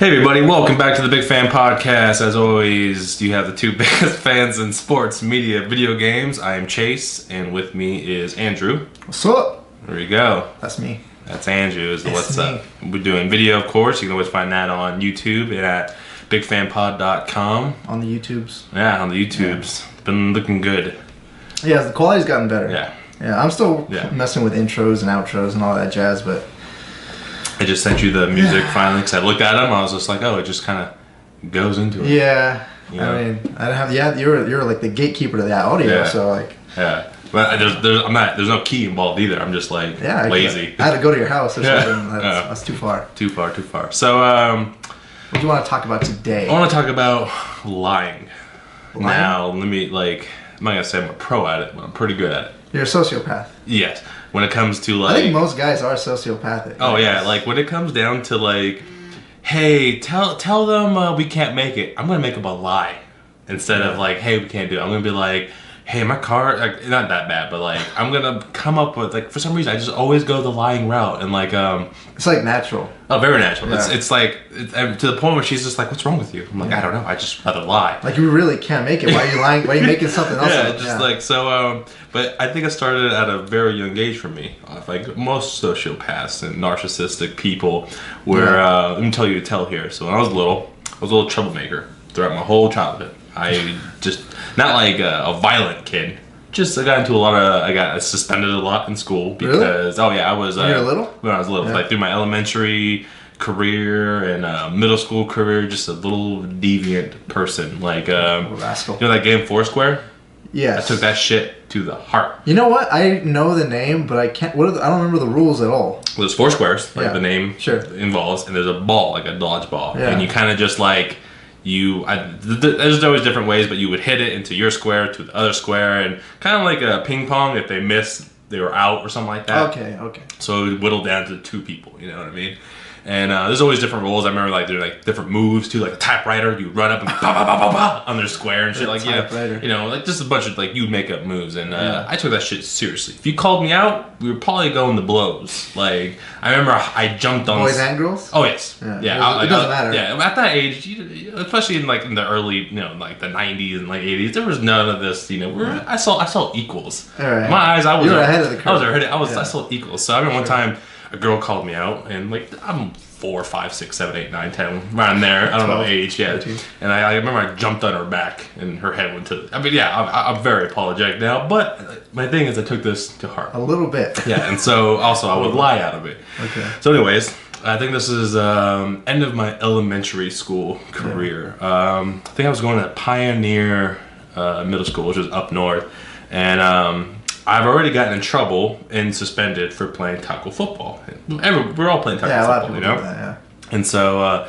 Hey everybody, welcome back to the Big Fan Podcast. As always, you have the two biggest fans in sports, media, video games. I am Chase, and with me is Andrew. What's up? There we go. That's me. That's Andrew. Is what's me. up. We're doing video, of course. You can always find that on YouTube and at bigfanpod.com. On the YouTubes. Yeah, on the YouTubes. It's been looking good. Yeah, the quality's gotten better. Yeah. Yeah, I'm still messing with intros and outros and all that jazz, but... I just sent you the music finally because I looked at them. I was just like, oh, it just kind of goes into it. Yeah. You know? I mean, I don't have... Yeah, you're like the gatekeeper to that audio, so like... Yeah. But there's no key involved either. I'm just like lazy. I had to go to your house or something. That's too far. Too far. So, what do you want to talk about today? I want to talk about lying. Now, let me, I'm not going to say I'm a pro at it, but I'm pretty good at it. You're a sociopath. Yes. When it comes to, I think most guys are sociopathic. Oh, yeah. Like, when it comes down to, hey, tell them we can't make it. I'm going to make them a lie. Instead of, hey, we can't do it. I'm going to be like, hey, my car, not that bad, but I'm gonna come up with for some reason I just always go the lying route and it's natural. Oh, very natural. Yeah. It's to the point where she's just like, what's wrong with you? I'm like, I don't know. I just rather lie. You really can't make it. Why are you lying? Why are you making something else up? But I think it started at a very young age for me. Most sociopaths and narcissistic people, where let me tell you to tell here. So when I was little troublemaker throughout my whole childhood. I just, not a violent kid, just I got suspended a lot in school because, really? I was... When you were little? When I was little, through my elementary career and middle school career, just a little deviant person. Rascal. You know that game Foursquare? Yes. I took that shit to the heart. You know what? I know the name, but I can't. I don't remember the rules at all. Well, there's four squares, the name involves, and there's a ball, a dodgeball, and you kind of just there's always different ways, but you would hit it into your square to the other square, and kind of like a ping pong. If they missed, they were out or something like that. Okay. So it would whittle down to two people. You know what I mean? And there's always different rules. I remember there's different moves too. The typewriter, you run up and on their square and shit. Just a bunch of you'd make up moves. And I took that shit seriously. If you called me out, we were probably going to blows. I remember I jumped on boys and girls. Oh yes, yeah. It doesn't matter. Yeah, at that age, especially in in the early, the 90s and late 80s, there was none of this. I saw equals. All right. In my eyes, I was ahead of the curve. I saw equals. So I remember one time. A girl called me out, and I'm 4, 5, 6, 7, 8, 9, 10, around there. I don't know age yet. 13. And I remember I jumped on her back, and her head went to. I'm very apologetic now, but my thing is I took this to heart a little bit. Yeah, and so also I would lie out of it. Okay. So, anyways, I think this is end of my elementary school career. I think I was going to Pioneer Middle School, which was up north, and. I've already gotten in trouble and suspended for playing tackle football. We're all playing tackle football, a lot of people do that, And so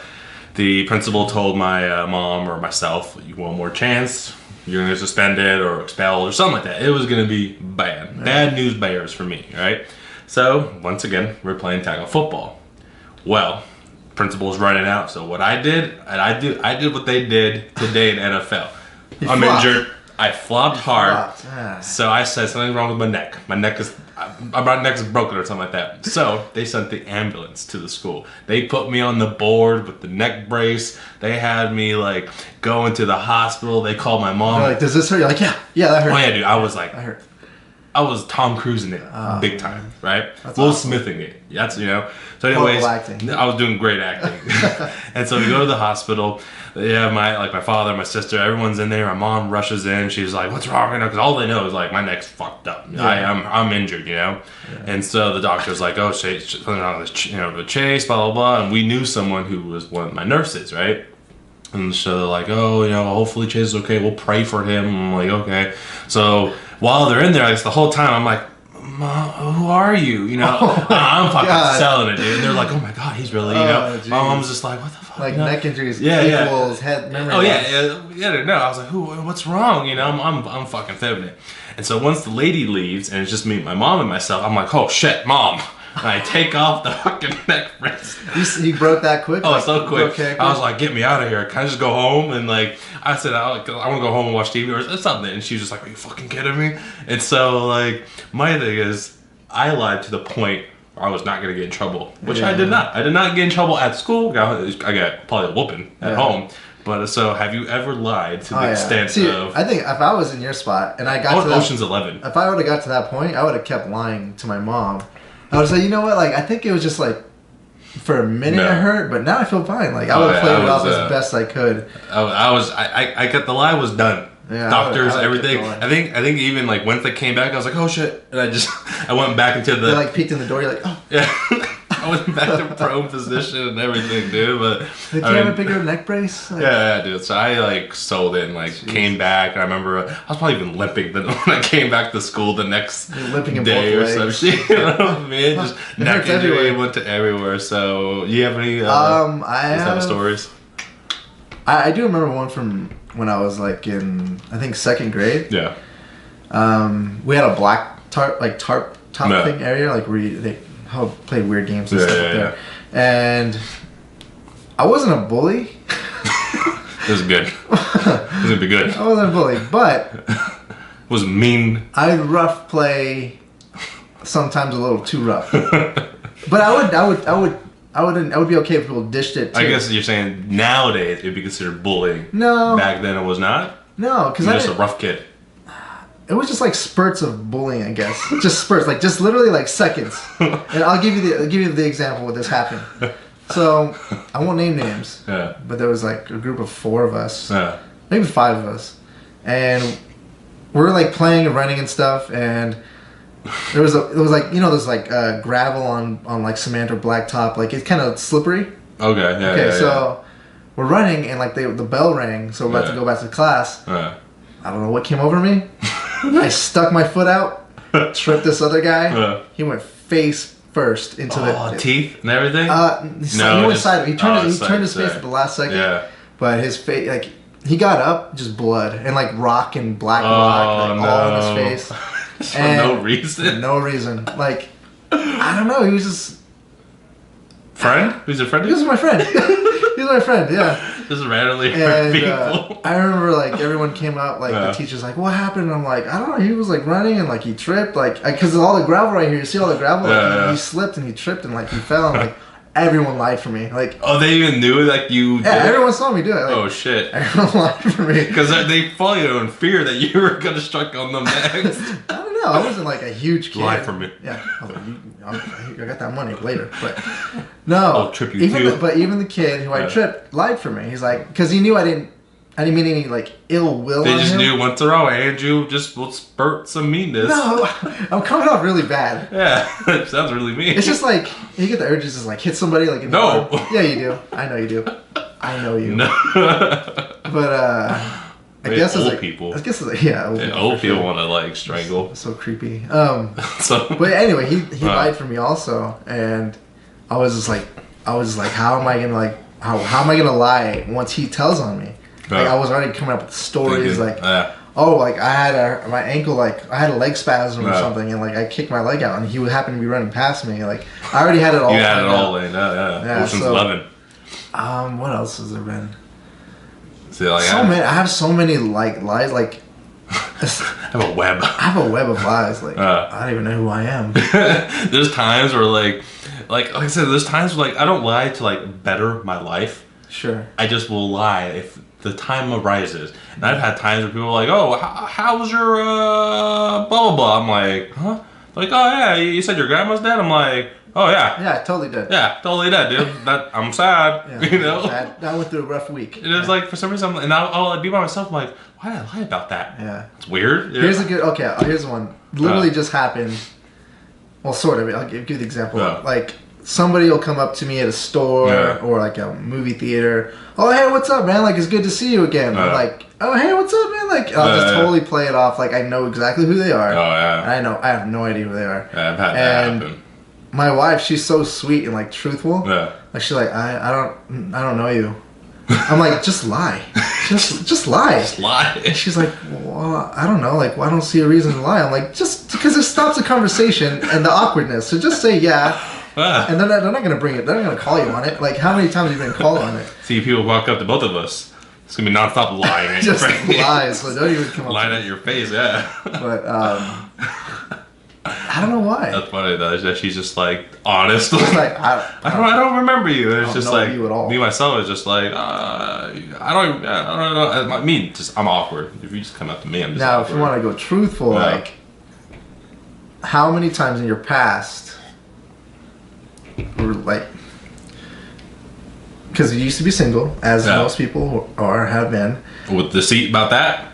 the principal told my mom or myself, "You want more chance? You're going to get suspended or expelled or something like that." It was going to be bad. Yeah. Bad news bears for me, right? So once again, we're playing tackle football. Well, principal's running out. So what I did what they did today in NFL. I'm injured. I flopped hard, so I said something's wrong with my neck. My neck is broken or something like that. So they sent the ambulance to the school. They put me on the board with the neck brace. They had me go into the hospital. They called my mom. They're does this hurt? You're yeah, that hurt. Oh yeah, dude. I was that hurt. I was Tom Cruising it big time, right? Will Smithing it. That's So anyways, I was doing great acting. And so we go to the hospital. Yeah, my father, my sister, everyone's in there. My mom rushes in. She's like, "What's wrong?" Because all they know is my neck's fucked up. Yeah. I'm injured, Yeah. And so the doctor's like, "Oh, Chace, the Chace, blah blah blah." And we knew someone who was one of my nurses, right? And so they're like, "Oh, hopefully Chace is okay. We'll pray for him." I'm like, "Okay." So while they're in there, the whole time I'm like, "Mom, who are you?" I'm fucking selling it, dude. And they're like, "Oh my god, he's really," My mom's just like, "What the fuck?" Neck injuries equals head memory loss. No. I was like, what's wrong? I'm fucking fibbing it. And so once the lady leaves and it's just me, my mom and myself, I'm like, "Oh shit, Mom." And I take off the fucking neck brace. You broke that quick? Oh, so quick. I was like, "Get me out of here. Can I just go home?" And I said, I want to go home and watch TV or something. And she was just like, "Are you fucking kidding me?" And so my thing is, I lied to the point I was not going to get in trouble, which I did not. I did not get in trouble at school. I got probably a whooping at home. But so, have you ever lied to the extent of? I think if I was in your spot and I got to Ocean's 11. If I would have got to that point, I would have kept lying to my mom. I would say, you know what? Like, I think it was just like for a minute it hurt, but now I feel fine. Like I would have played it off as best I could. I got the lie was done. Yeah, Doctors, everything. I think even like once they came back, I was like, oh shit, and I went back into the. They like peeked in the door. You're like, oh yeah. I went back to prone position and everything, dude. But did you have a bigger neck brace? Like, yeah, dude. So I like sold it and like came back. I remember I was probably even limping when I came back to school the next day or some shit. You know what I mean? Just neck injury went to everywhere. So you have any type of stories? I do remember one from when I was like in I think 2nd grade. Yeah. We had a black tarp top thing area like where they played weird games and stuff there. And I wasn't a bully. This is good. This is gonna be good. I wasn't a bully, but was mean. I'd rough play sometimes a little too rough. But I would be okay if people dished it too. I guess you're saying nowadays it'd be considered bullying. No. Back then it was not? No, because I was just a rough kid. It was just like spurts of bullying, I guess. Just spurts, like just literally like seconds. And I'll give you the example where this happened. So I won't name names, but there was like a group of 4 of us, maybe 5 of us, and we were like playing and running and stuff. And there was like there's like gravel on like cement or blacktop, like it's kind of slippery. Okay. So we're running and like the bell rang, so we're about to go back to class. I don't know what came over me. I stuck my foot out, tripped this other guy. He went face first into the teeth and everything. No, he went sideways. He turned his face at the last second. Yeah. But his face, like he got up, just blood and like rock and black rock, like, all in his face. For no reason. No reason. Like I don't know. He was just friend. Who's your friend? He was my friend. He's my friend. Yeah. Just randomly hurt people. I remember like everyone came out, like the teacher's like, what happened? And I'm like, I don't know. He was like running and like he tripped, like because all the gravel right here. You see all the gravel? Like, he slipped and he tripped and like he fell and like everyone lied for me. Like they even knew like you. Yeah, everyone saw me do it. Like, oh shit! Everyone lied for me because they follow in fear that you were gonna strike on them next. I don't know. I wasn't like a huge kid. Lie for me. Yeah, I was like, I got that money later, but no. I'll trip you too. But even the kid who I tripped lied for me. He's like, because he knew I didn't mean any like ill will. They just knew once they're all Andrew just will spurt some meanness. No, I'm coming off really bad. Yeah, it sounds really mean. It's just like you get the urges to like hit somebody like in the arm. Yeah, you do. I know you do. I know you. No. But I guess old it's like people. I guess it's like, old people want to like strangle. It's so creepy. But anyway, he lied for me also, and I was just like, how am I gonna lie once he tells on me? Like I was already coming up with stories like, like I had my ankle, like I had a leg spasm or something, and like I kicked my leg out, and he would happen to be running past me. Like I already had it all. You had it all laid out. Yeah. Ocean's 11. What else has there been? See, like, I have so many like lies. Like I have a web. I have a web of lies. Like I don't even know who I am. There's times where like I said, there's times where like I don't lie to like better my life. Sure. I just will lie if the time arises. And I've had times where people are like, oh, how's your blah blah blah. I'm like, huh? Like, oh yeah, you said your grandma's dead. I'm like, oh yeah. Yeah, totally dead. Yeah, totally dead, dude. I'm sad. Yeah, you know. I went through a rough week. And it's like for some reason, and I'll be by myself. I'm like, why did I lie about that? Yeah, it's weird. Yeah. Here's one. Literally just happened. Well, sort of. I'll give you the example. Like somebody will come up to me at a store or like a movie theater. Oh hey, what's up, man? Like it's good to see you again. I'm like, oh hey, what's up, man? Like I'll just totally play it off like I know exactly who they are. Oh yeah. And I have no idea who they are. Yeah, I've had that happen. My wife, she's so sweet and like truthful. Yeah. Like she's like, I don't know you. I'm like, just lie. Just lie. Just lie. And she's like, well, I don't know. Like, well, I don't see a reason to lie. I'm like, just because it stops the conversation and the awkwardness. So just say yeah. And they're not going to bring it. They're not going to call you on it. Like, how many times have you been called on it? See, people walk up to both of us. It's going to be nonstop lying at your face. Just lies. So don't even come up lying at your face, yeah. But, I don't know why. That's funny though. That she's just like honest. It's like I don't remember you. And it's just like you at all. Me myself is just like I don't know. I mean, I'm awkward. If you just come up to me, I'm just now. Awkward. If you want to go truthful, like how many times in your past were like, because you used to be single, as most people have been. With the seat about that.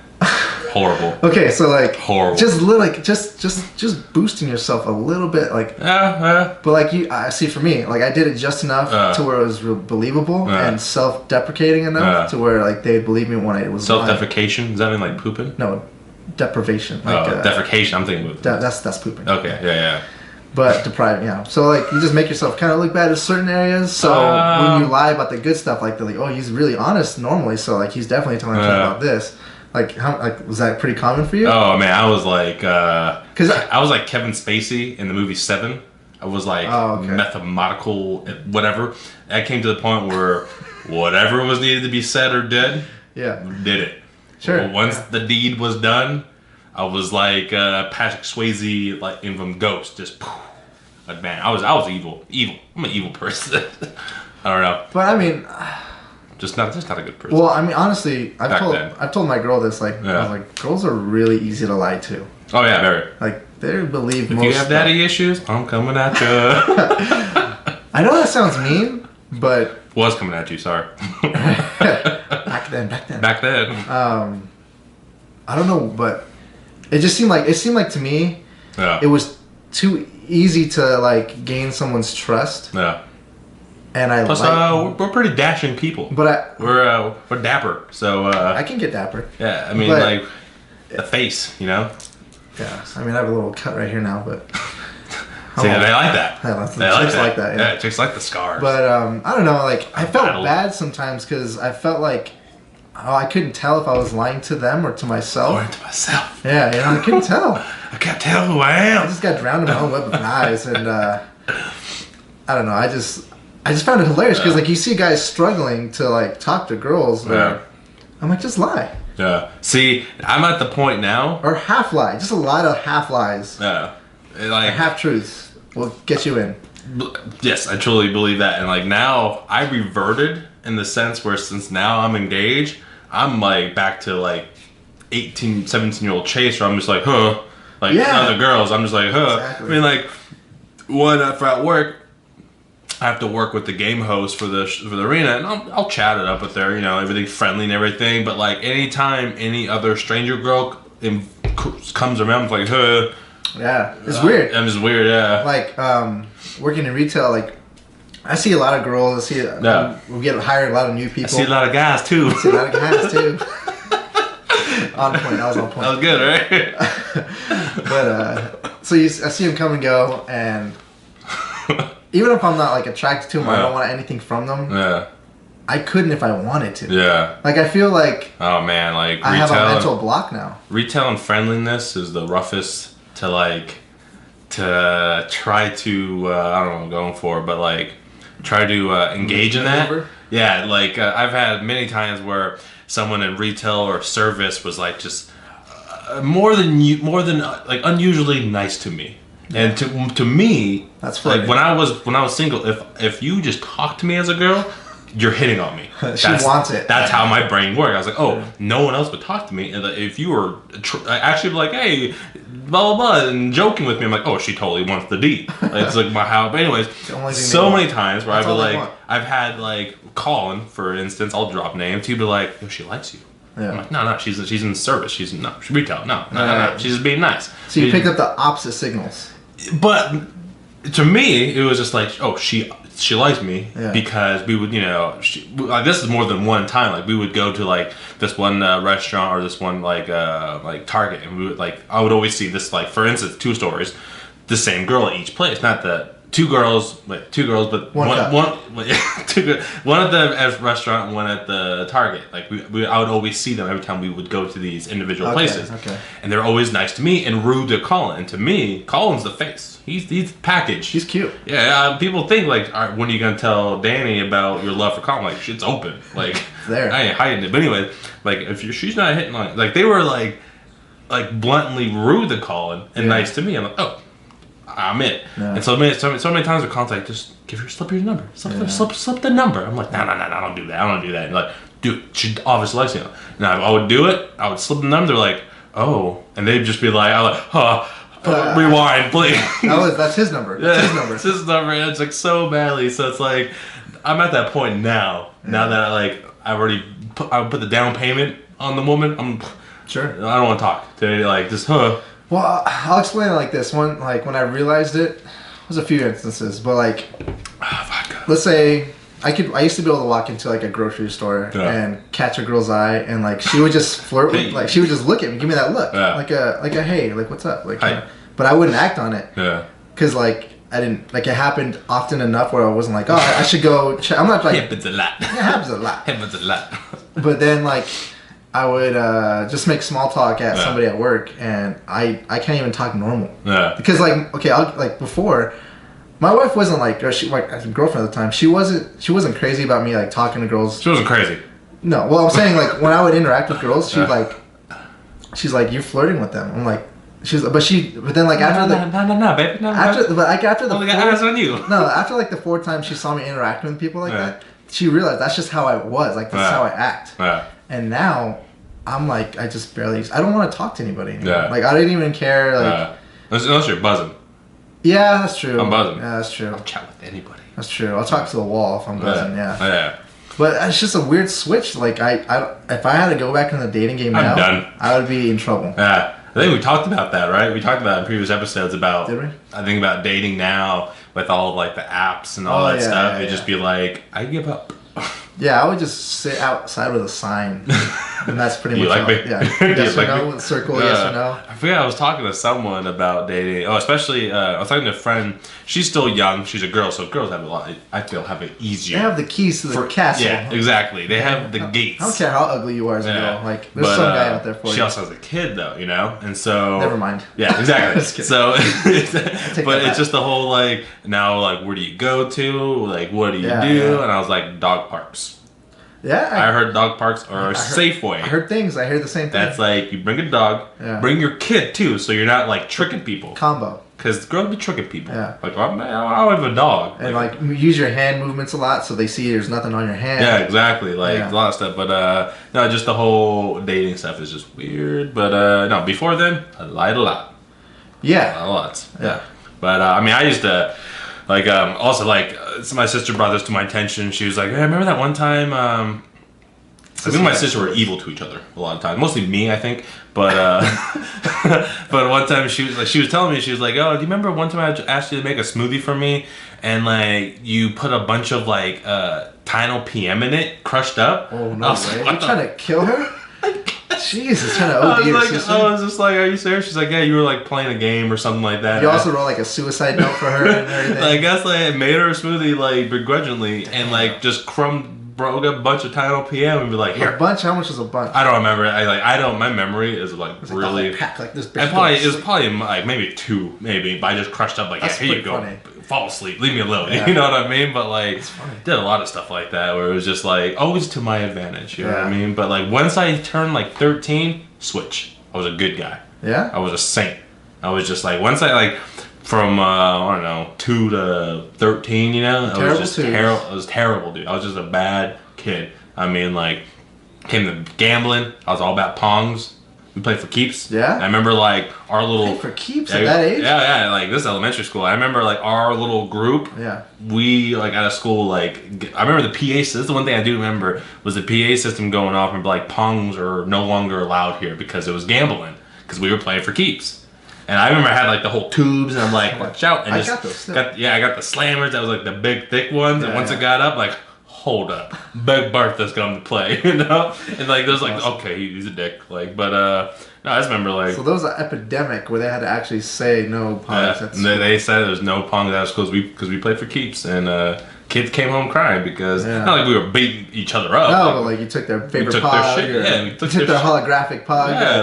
Horrible. Okay, so like horrible. Just like just boosting yourself a little bit, like. But like I see for me, like I did it just enough to where it was real believable and self-deprecating enough to where like they believe me when it was self-defecation. Does that mean like pooping? No, deprivation. Like, defecation. I'm thinking. That's pooping. Okay. Yeah. But depriving, So like you just make yourself kind of look bad in certain areas. So when you lie about the good stuff, like they're like, oh, he's really honest normally, so like he's definitely telling the truth about this. Like, was that pretty common for you? Oh man, I was like, I was like Kevin Spacey in the movie Seven. I was like mathematical, whatever. I came to the point where whatever was needed to be said or did, did it. Sure. Well, once the deed was done, I was like Patrick Swayze, like from Ghost, just like man, I was evil. I'm an evil person. I don't know. But I mean. Just not a good person. Well, I mean, honestly, I've told my girl this. Like, I was like, girls are really easy to lie to. Oh yeah, very. Like they believe. If you have daddy issues, I'm coming at you. I know that sounds mean, but was coming at you. Sorry. Back then. I don't know, but it seemed like to me, it was too easy to like gain someone's trust. Yeah. And I plus, we're pretty dashing people. But we're dapper, so I can get dapper. Yeah, I mean, like the face, Yeah, I mean, I have a little cut right here now, but see, they like that. They like that. Yeah, chicks like the scars. But I don't know. Like I felt bad sometimes because I felt like I couldn't tell if I was lying to them or to myself. Or to myself. Yeah, I couldn't tell. I can't tell who I am. I just got drowned in my own web of lies, and I don't know. I just found it hilarious because like you see guys struggling to like talk to girls. I'm like, just lie. Yeah. See, I'm at the point now. Or half lie. Just a lot of half lies. Yeah. Like half truths will get you in. Yes, I truly believe that. And like now, I reverted in the sense where since now I'm engaged, I'm like back to like 18, 17-year-old Chace, where I'm just like, huh. Like other girls, I'm just like, huh. Exactly. I mean, like, one after at work, I have to work with the game host for the arena, and I'll chat it up with her, everything's friendly and everything. But like anytime any other stranger girl comes around, it's like, huh. Yeah, it's weird. I'm just weird, yeah. Like working in retail, like I see a lot of girls. We get hired a lot of new people. I see a lot of guys too. On point. That was on point. That was good, right? But so I see them come and go, and even if I'm not like attracted to them, or I don't want anything from them. Yeah. I couldn't if I wanted to. Yeah. Like I feel like. Oh man, like I have a mental block now. Retail and friendliness is the roughest to try to I don't know what I'm going for, but like try to engage in that. Yeah, like I've had many times where someone in retail or service was like just more than like unusually nice to me. And to me, that's like when I was single, if you just talk to me as a girl, you're hitting on me. She wants it. That's how my brain works. I was like, oh, no one else would talk to me. And if you were actually like, hey, blah, blah, blah, and joking with me, I'm like, oh, she totally wants the D. It's like how. But anyways, so many times where I've had like Colin, for instance, I'll drop names. He'd be like, oh, she likes you. Yeah. I'm like, no, she's in service. She's retail. No. She's just being nice. So you picked up the opposite signals. But to me, it was just like, oh, she likes me because we would, like this is more than one time. Like we would go to like this one restaurant or this one like Target, and we would like I would always see this like for instance 2 stories, the same girl at each place, not the two girls, but one at the restaurant and one at the Target. Like I would always see them every time we would go to these individual places. Okay. And they're always nice to me and rude to Colin. And to me, Colin's the face. He's packaged. He's cute. Yeah. People think like, all right, when are you gonna tell Danny about your love for Colin? Like, shit's open. Like, there. I ain't hiding it. But anyway, like if she's not hitting on, like they were like bluntly rude to Colin and nice to me. I'm like, oh. I'm it. Yeah. And so many times the contact, just slip your number. Slip the number. I'm like, no, I don't do that. And like, dude, she obviously likes you. Now, I would do it. I would slip the number. They're like, oh. And they'd just be like, rewind, please. That's his number. It's his number. And it's like so badly. So it's like, I'm at that point now. Now that I already put the down payment on the woman. I'm sure. I don't want to talk to like just Well, I'll explain it like this. When I realized it, there's a few instances, but like, let's say I used to be able to walk into like a grocery store and catch a girl's eye, and like she would just flirt with, like she would just look at me, give me that look, like a hey, like what's up, like, but I wouldn't act on it, because like I didn't, like it happened often enough where I wasn't like, oh, I should go check. I'm not like, it happens a lot. It happens a lot. But then like I would just make small talk at somebody at work, and I can't even talk normal. Because like, okay, like before, my wife wasn't like, or she, like as a girlfriend at the time, she wasn't crazy about me like talking to girls. She wasn't crazy. No, well I'm saying like when I would interact with girls, she's like you're flirting with them. I'm like, but then like after no, baby, no. After the only got eyes on you. No, after like the 4th time she saw me interacting with people like that, she realized that's just how I was. Like that's how I act. And now, I'm like, I just barely. I don't want to talk to anybody anymore. Like I didn't even care. Like unless you're buzzing. Yeah, that's true. I'm buzzing. Yeah, that's true. I'll chat with anybody. That's true. I'll talk to the wall if I'm buzzing. Yeah. But it's just a weird switch. Like if I had to go back in the dating game now, done. I would be in trouble. Yeah. I think we talked about that, right? We talked about it in previous episodes about. Did we? I think about dating now with all of like the apps and all that stuff. It'd just be like, I give up. Yeah, I would just sit outside with a sign, and that's pretty much like all. Me? Yeah, yes or no, circle yes or no. I forget. I was talking to someone about dating. Oh, especially I was talking to a friend. She's still young. She's a girl, so girls have a lot. I feel have it easier. They have the keys to the castle. Yeah, exactly. They have the gates. I don't care how ugly you are as a girl. Like there's some guy out there for you. She also has a kid though, you know, and so never mind. Yeah, exactly. So, but it's just the whole like now like where do you go to? Like what do you do? Yeah. And I was like dog parks. Yeah, I heard dog parks or Safeway. I heard things. I heard the same thing. That's like you bring a dog, bring your kid too, so you're not like tricking people. Combo. Because girls be tricking people. Yeah. Like I don't have a dog. And like use your hand movements a lot, so they see there's nothing on your hand. Yeah, exactly. Like a lot of stuff, but no, just the whole dating stuff is just weird. But no, before then, I lied a lot. Yeah. A lot. Yeah. But I mean, I used to. Like, also, like, so my sister brought this to my attention. She was like, hey, remember that one time, I think my sister were evil to each other a lot of times. Mostly me, I think. But, but one time she was telling me, she was like, oh, do you remember one time I asked you to make a smoothie for me? And, like, you put a bunch of, like, Tino PM in it, crushed up. Oh, no way. Like, you trying to kill her? Jesus, trying to OD your sister. I was just like, are you serious? She's like, yeah, you were like playing a game or something like that. You also wrote like a suicide note for her and everything. I guess I made her a smoothie like begrudgingly. Damn. And like just broke up a bunch of Tino PM and be like, here. A bunch? How much was a bunch? I don't remember. My memory is like really. Pack, like this big it was probably like maybe 2, maybe. But I just crushed up like, yeah, here you go. Funny. Fall asleep, leave me alone. Yeah. You know what I mean? But like, did a lot of stuff like that where it was just like always to my advantage. You know what I mean? But like once I turned like 13, switch. I was a good guy. Yeah. I was a saint. I was just like once I like from I don't know 2 to 13. You know, I was just terrible. I was terrible, dude. I was just a bad kid. I mean, like came to gambling. I was all about pongs. We played for keeps. Yeah. I remember like our little. Played for keeps at that age? Yeah. Like this is elementary school. I remember like our little group. Yeah. We like out of school like I remember the PA system. This is the one thing I do remember was the PA system going off and like pongs are no longer allowed here because it was gambling because we were playing for keeps. And I remember I had like the whole tubes and I'm like watch out and I got those. I got the slammers. That was like the big thick ones. And once it got up like. Hold up, Big Bertha's come to play, you know, and like there's like okay, he's a dick, like, but no, I just remember like. So there was an epidemic where they had to actually say no pongs. They said there's no pongs out of school because we played for keeps, and kids came home crying because not like we were beating each other up. No, but like you took their favorite pog. We took their holographic pog. Yeah,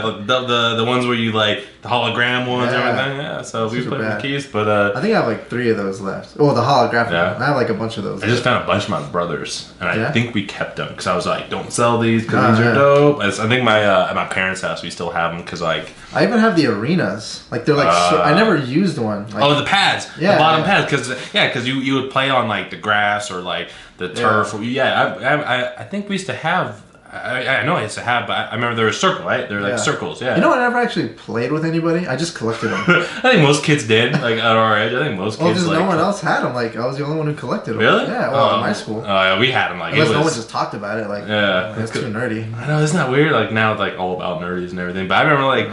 the ones where you like the hologram ones and everything. Yeah, so we put in the keys. But I think I have like 3 of those left. Oh, the holographic. Yeah. I have like a bunch of those. I just found a bunch of my brothers, and I think we kept them because I was like, don't sell these because these are dope. I think at my parents' house we still have them because like I even have the arenas. Like they're like I never used one. Like, the pads, the bottom pads, because you would play on like the grass or like the turf. I think we used to have. I know I used to have, but I remember they were circle, right? They're like circles, You know, I never actually played with anybody. I just collected them. I think most kids did, like at our age. I think most kids. Well, no one else had them. Like I was the only one who collected them. Really? Yeah. Well, in my school. Oh, yeah, we had them. Like unless no one just talked about it. Like that's too nerdy. I know, isn't that weird? Like now it's like all about nerdies and everything. But I remember like.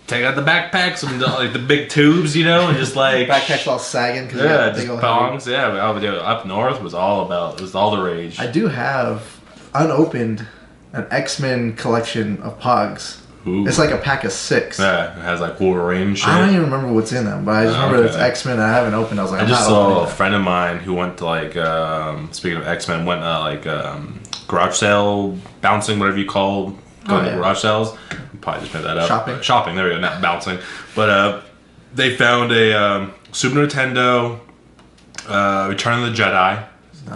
Take out the backpacks and like the big tubes, and just like backpacks all sagging. Just bongs. Yeah, up north was all the rage. I do have unopened an X-Men collection of Pogs. Ooh. It's like a pack of 6. Yeah, it has like Wolverine shit. I don't even remember what's in them, but I just remember it's X-Men and I haven't opened. I was like, I just saw a friend of mine who went to like speaking of X-Men, went garage sale bouncing, whatever you call going to garage sales. Probably just made that up. Shopping. There we go. Not bouncing. But they found a Super Nintendo Return of the Jedi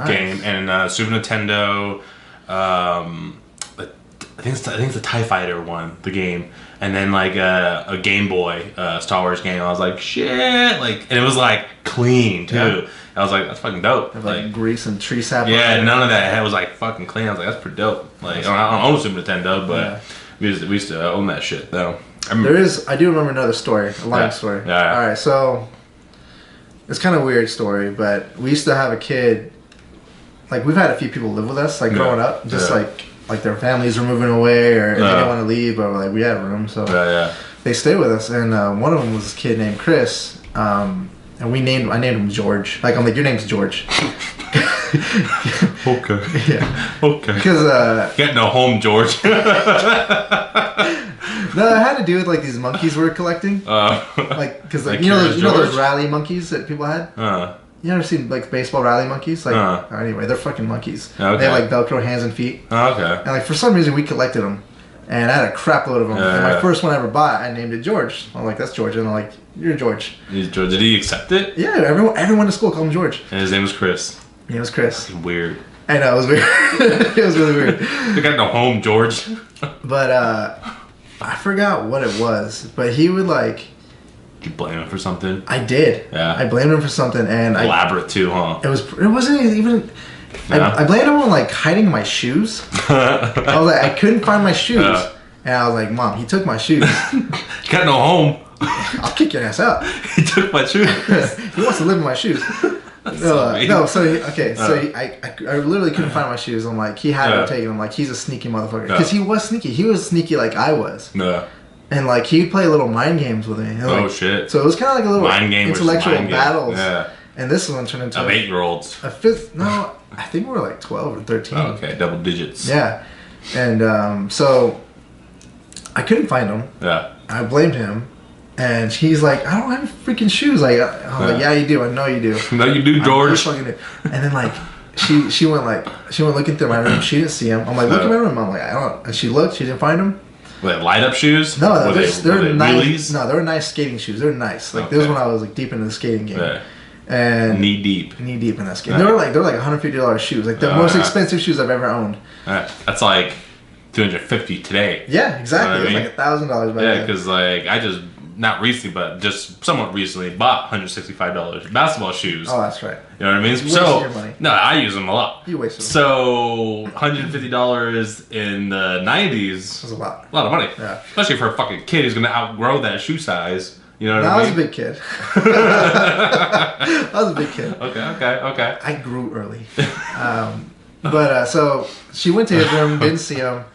game and Super Nintendo. I think it's the TIE Fighter one, the game, and then like a Game Boy Star Wars game. I was like, shit, like, and it was like clean too. Yeah. I was like, that's fucking dope. Like grease and tree sap. Yeah, none of that. It was like fucking clean. I was like, that's pretty dope. Like, I don't own a Super Nintendo, but we used to own that shit though. I do remember another story, a long story. Yeah. All right, so it's kind of a weird story, but we used to have a kid. Like we've had a few people live with us, like growing up, just like their families were moving away or they didn't want to leave, but like we had a room, so they stayed with us. And one of them was this kid named Chris, and I named him George. Like I'm like, your name's George. Okay. Yeah. Okay. Because get no home, George. No, it had to do with like these monkeys we were collecting. Like because like you know those rally monkeys that people had. You ever seen like baseball rally monkeys? Like anyway, they're fucking monkeys. Okay. They have like Velcro hands and feet. Okay. And like for some reason we collected them, and I had a crap load of them. And my first one I ever bought, I named it George. I'm like, that's George, and I'm like, you're George. He's George. Did he accept it? Yeah, everyone in school called him George. And his name was Chris. It was Chris. That's weird. I know, it was weird. It was really weird. You got no home, George. But I forgot what it was. But he would like. Did you blame him for something? I did. Yeah. I blamed him for something, and elaborate too, huh? It wasn't even. No. I blamed him on like hiding my shoes. I was like, I couldn't find my shoes, and I was like, Mom, he took my shoes. You got no home. I'll kick your ass out. He took my shoes. He wants to live in my shoes. I literally couldn't find my shoes. I'm like, he had to take them. Like, he's a sneaky motherfucker. Because he was sneaky. He was sneaky like I was. Yeah. And like he'd play little mind games with me. And, like, shit! So it was kind of like a little mind game intellectual battles. Yeah. And this one turned into of 8-year-olds. A fifth? No, I think we were like 12 or 13. Oh, okay, double digits. Yeah, and so I couldn't find them. Yeah. I blamed him, and he's like, "I don't have freaking shoes." Like, I'm like, "Yeah, you do. I know you do." No, you do, George. And then like. She went looking through my room. She didn't see him. I'm like, look in my room. I'm like, I don't. And she looked. She didn't find him. Were they light up shoes? No, they're nice. Wheelies? No, they were nice skating shoes. They're nice. Like this was when I was like deep into the skating game. Yeah. And knee deep in that skating. They were like $150 shoes. Like the most expensive shoes I've ever owned. That's like $250 today. Yeah, exactly. You know what I mean? It was like $1,000 back then. Yeah, because like I just not recently, but just somewhat recently bought $165 basketball shoes. Oh, that's right. You know what I mean? You wasted your money. No, I use them a lot. You wasted them. So $150 in the 90s was a lot. A lot of money. Yeah. Especially for a fucking kid who's gonna outgrow that shoe size. You know what I mean? I was a big kid. I was a big kid. Okay. I grew early. But so she went to his room, didn't see him.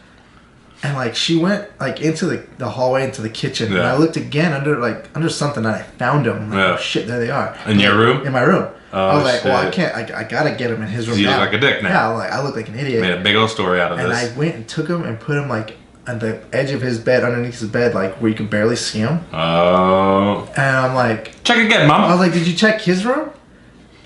And like she went like into the hallway into the kitchen, and I looked again under something, and I found them. I'm like, oh shit, there they are. In your room? In my room. Oh, I was like, shit. well, I can't. I gotta get him in his room. You look like a dick now. Yeah, I look like an idiot. Made a big old story out of this. And I went and took him and put him like on the edge of his bed, underneath his bed, like where you could barely see him. Oh. And I'm like, check again, Mom. I was like, did you check his room?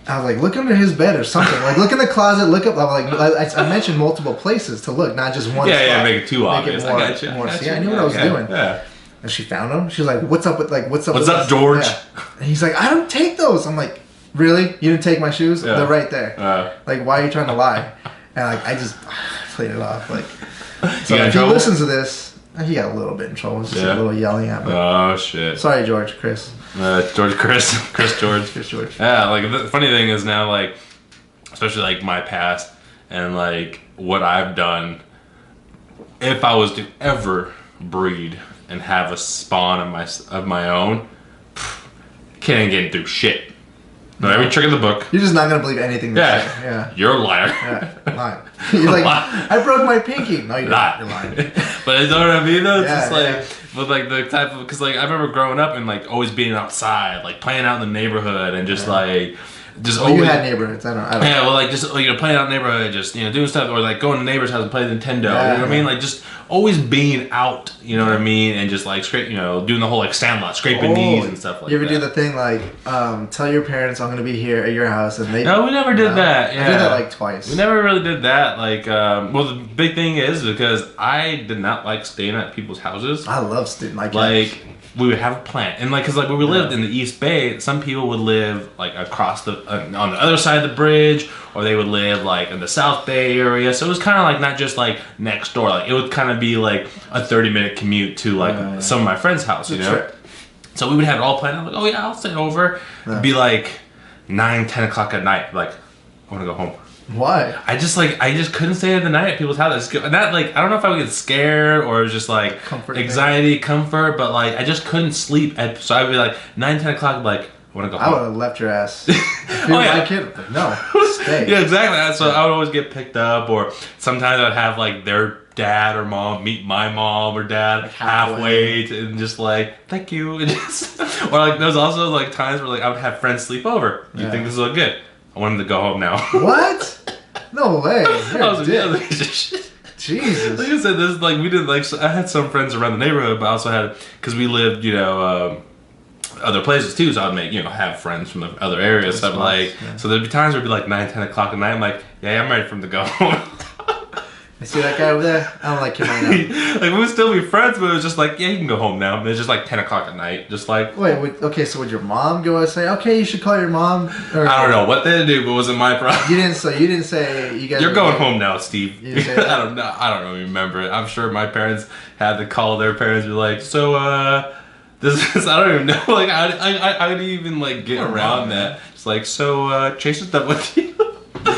I was like, look under his bed or something. Like, look in the closet, look up. I mentioned multiple places to look, not just one. Yeah, make it too obvious. More, I knew what I was doing. Yeah. And she found him. She's like, what's up with what's up, George? Yeah. And he's like, I don't take those. I'm like, really? You didn't take my shoes? Yeah. They're right there. Like, why are you trying to lie? And like, I just played it off. Like, so if he listens to this, he got a little bit in trouble. Just a little yelling at me. Oh shit! Sorry, Chris. George. Yeah, like the funny thing is now, like, especially like my past and like what I've done. If I was to ever breed and have a spawn of my own, can't get through shit. No, every trick in the book. You're just not gonna believe anything. Yeah, you're a liar. Yeah, lying. You're like, I broke my pinky. No, you're not. You're lying. But you know what I mean, though. It's just like, but like the type of, because like I remember growing up and like always being outside, like playing out in the neighborhood, and just like. Just always, you had neighborhoods. I don't yeah, well, like just playing out in the neighborhood, just doing stuff, or like going to neighbor's house and playing Nintendo. You know what I mean? Like just always being out. You know what I mean? And just like doing the whole like sandlot, scraping knees and stuff like that. You ever do the thing like tell your parents I'm gonna be here at your house, and they? No, we never did that. Yeah. I did that like twice. We never really did that. Like, well, the big thing is because I did not like staying at people's houses. I love staying like. We would have a plan, and like, cause like when we lived in the East Bay, some people would live like across the on the other side of the bridge, or they would live like in the South Bay area. So it was kind of like not just like next door. Like it would kind of be like a 30-minute commute to like some of my friends' house, you know. Sure. So we would have it all planned out. Like, oh yeah, I'll stay over. It'd be like 9-10 o'clock at night. Like I want to go home. Why? I just couldn't stay the night at people's houses. And that like I don't know if I would get scared or just like anxiety, comfort, but like I just couldn't sleep. So I'd be like 9-10 o'clock, like I want to go home. I would have left your ass. If you were my kid, like, no, stay. Yeah, exactly. So I would always get picked up, or sometimes I'd have like their dad or mom meet my mom or dad like halfway and just like thank you, and just or like there's also like times where like I would have friends sleep over. You think this will look good? I want him to go home now. What? No way. Jesus. Like I said, this like we did like I had some friends around the neighborhood, but I also had because we lived other places too. So I'd make have friends from the other areas. So so there'd be times where it'd be like 9-10 o'clock at night. I'm like, yeah, I'm ready for him to go home. I see that guy over there? I don't like him right now. Like we would still be friends, but it was just like, yeah, you can go home now. And it's just like 10 o'clock at night, just like. Wait, okay, so would your mom go and say, okay, you should call your mom? Or, I don't know what they do, but it wasn't my problem. You didn't say you guys. You're going home now, Steve. I don't know. I don't really remember it. I'm sure my parents had to call their parents and be like, so this is, I don't even know. Like I didn't even like get around that. It's like, so Chace is done with you.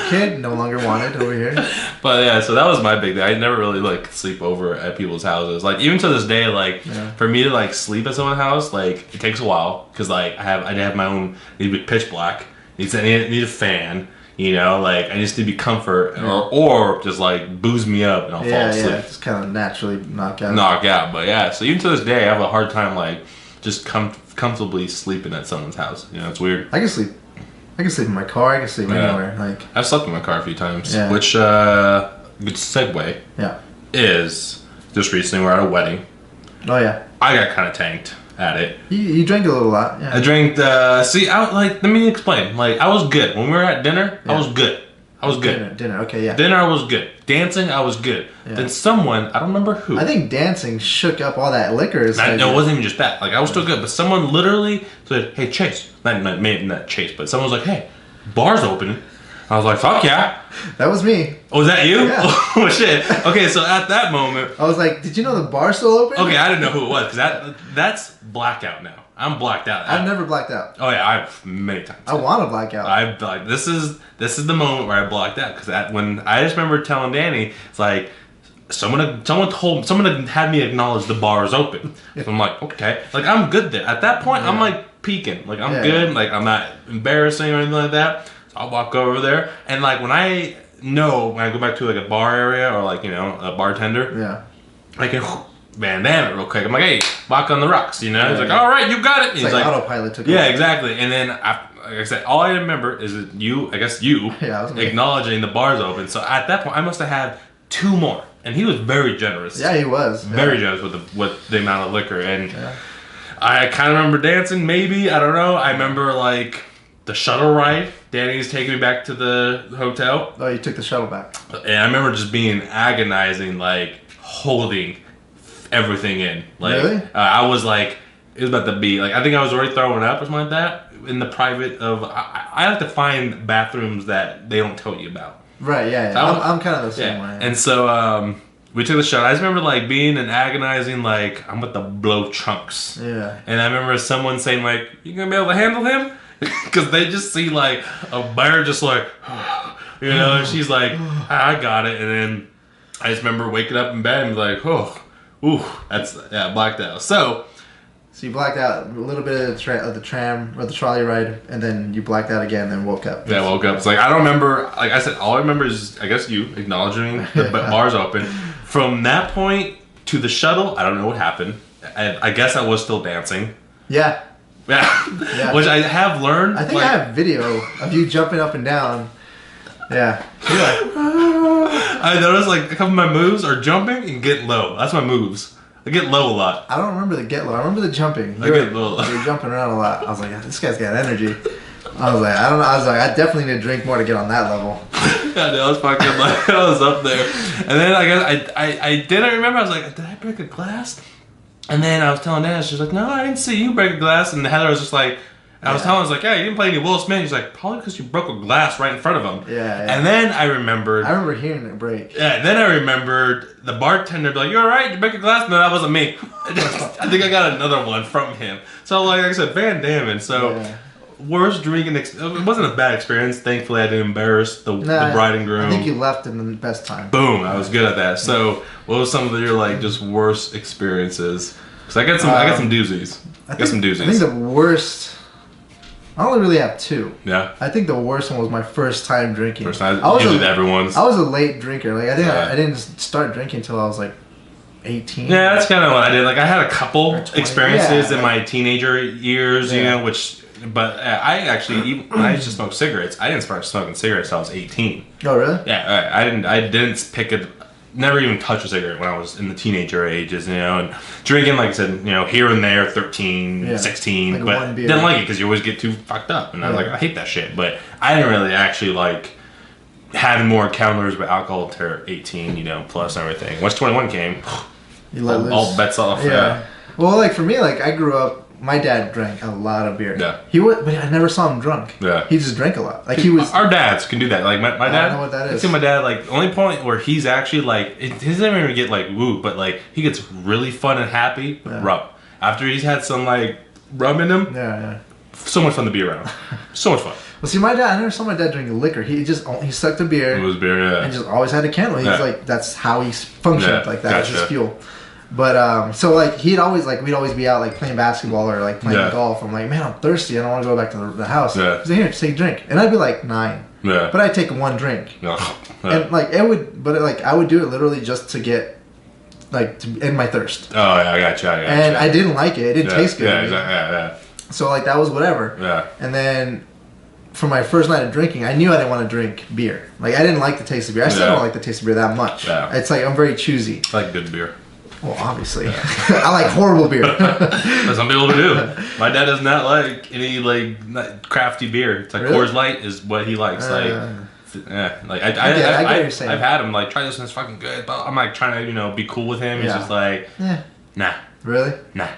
Kid no longer wanted over here. But yeah, so that was my big thing. I never really like sleep over at people's houses. Like even to this day, like for me to like sleep at someone's house, like it takes a while because like I have my own. Need to be pitch black. Need a fan. Like I just need to be comfort or just like booze me up and I'll fall asleep. Yeah, just kind of naturally knock out. But yeah, so even to this day, I have a hard time like just comfortably sleeping at someone's house. It's weird. I can sleep in my car. I can sleep anywhere. Like I've slept in my car a few times. Yeah. Which good segue. Yeah. Is just recently we're at a wedding. Oh yeah. I got kind of tanked at it. You drank a little lot. Yeah. I drank. Let me explain. Like I was good when we were at dinner. Yeah. I was good. Dinner. Okay. Yeah. Dinner. I was good. Dancing. I was good. Yeah. Then someone. I don't remember who. I think dancing shook up all that liquor. No, it wasn't even just that. Like I was still good, but someone literally said, "Hey, Chace." Not Chace, but someone was like, "Hey, bar's open." I was like, "Fuck yeah." That was me. Oh, was that you? Yeah. Oh shit. Okay, so at that moment, I was like, "Did you know the bar's still open?" Okay, I didn't know who it was because that's blackout now. I'm blacked out. I've never blacked out. Oh yeah, I've many times. I want to black out. I've like this is the moment where I blacked out because when I just remember telling Danny, it's like someone had me acknowledge the bar is open. So I'm like, okay, like I'm good there. At that point, I'm like peaking, like I'm good, like I'm not embarrassing or anything like that. So I'll walk over there, and like when I go back to like a bar area or like a bartender, I can bandana it real quick. I'm like, hey, walk on the rocks, He's like, all right, you got it. He's like autopilot took over. Exactly. And then like I said, all I remember is that you acknowledging the bar's open. So at that point, I must have had 2 more, and he was very generous. Yeah, he was very generous with the amount of liquor, and I kind of remember dancing. Maybe I don't know. I remember like the shuttle ride. Danny's taking me back to the hotel. Oh, you took the shuttle back. And I remember just being agonizing, like holding everything in. Like, really? I was like, it was about to be like, I think I was already throwing up or something like that in the private of. I like to find bathrooms that they don't tell you about. Right. Yeah. So I'm kind of the same way. And so we took the shot. I just remember like being an agonizing, like I'm about to blow chunks. Yeah. And I remember someone saying like, "You gonna be able to handle him?" Because they just see like a bear just like, you know. And she's like, "I got it." And then I just remember waking up in bed and was like, "Oh, ooh, that's blacked out." So you blacked out a little bit of the tram or the trolley ride, and then you blacked out again, and then woke up. Yeah, I woke up. It's like I don't remember. Like I said, all I remember is I guess you acknowledging the bar's open. From that point to the shuttle, I don't know what happened. I guess I was still dancing. Yeah. Yeah. Which I have learned. I think I have video of you jumping up and down. Yeah. I noticed like a couple of my moves are jumping and get low. That's my moves. I get low a lot. I don't remember the get low. I remember the jumping. I get low. You were jumping around a lot. I was like, this guy's got energy. I was like, I don't know. I was like, I definitely need to drink more to get on that level. Yeah, I was fucking like, I was up there. And then I guess I didn't remember. I was like, did I break a glass? And then I was telling Dad, she's like, no, I didn't see you break a glass. And Heather was just like, I was telling her, I was like, yeah, you didn't play any Will Smith. He's like, probably because you broke a glass right in front of him. Yeah. And then I remembered. I remember hearing it break. Yeah, and then I remembered the bartender be like, you alright? Did you break a glass? No, that wasn't me. I think I got another one from him. So like I said, Van Damme. So worst drinking it wasn't a bad experience. Thankfully I didn't embarrass the bride and groom. I think you left in the best time. Boom, I was good at that. So what was some of your like just worst experiences? Because I got some doozies. I think the worst, I only really have two. Yeah. I think the worst one was my first time drinking. First time, usually everyone's. I was a late drinker. Like I think I didn't start drinking until I was like 18. Yeah, that's kind of what I did. Like I had a couple experiences in my teenager years, you know, but I actually, even when I used to smoke cigarettes, I didn't start smoking cigarettes until I was 18. Oh really? Yeah, I didn't pick a. Never even touched a cigarette when I was in the teenager ages, you know, and drinking, like I said, you know, here and there, 13, 16, like but didn't like it because you always get too fucked up, and I was like, I hate that shit, but I didn't really actually like having more encounters with alcohol until 18, you know, plus everything. Once 21 came, all bets off. Yeah. Well, like for me, like I grew up. My dad drank a lot of beer. Yeah. But I never saw him drunk. Yeah. He just drank a lot. Like he was. Our dads can do that. Like my dad. I don't know what that is. I see my dad like the only point where he's actually like he doesn't even get like woo, but like he gets really fun and happy. Yeah. Rum. After he's had some like rum in him. Yeah. So much fun to be around. So much fun. Well, see, my dad. I never saw my dad drink liquor. He sucked a beer. It was beer. Yeah. And just always had a candle. He's like that's how he functioned. Yeah. Like that was his fuel. But so like we'd always be out like playing basketball or like playing golf. I'm like, man, I'm thirsty. I don't want to go back to the house. Yeah. He's like, here, just take a drink. And I'd be like 9. Yeah. But I'd take one drink. And like I would do it literally just to get to end my thirst. Oh yeah, I got you. And I didn't like it. It didn't taste good. Yeah, yeah. So like that was whatever. Yeah. And then for my first night of drinking, I knew I didn't want to drink beer. Like I didn't like the taste of beer. I still don't like the taste of beer that much. Yeah. It's like I'm very choosy. I like good beer. Well, obviously. I like horrible beer. Some people do. My dad does not like any like crafty beer. It's like Coors Light is what he likes. I've had him like try this and it's fucking good. But I'm like trying to be cool with him. He's just like nah. Really? Nah.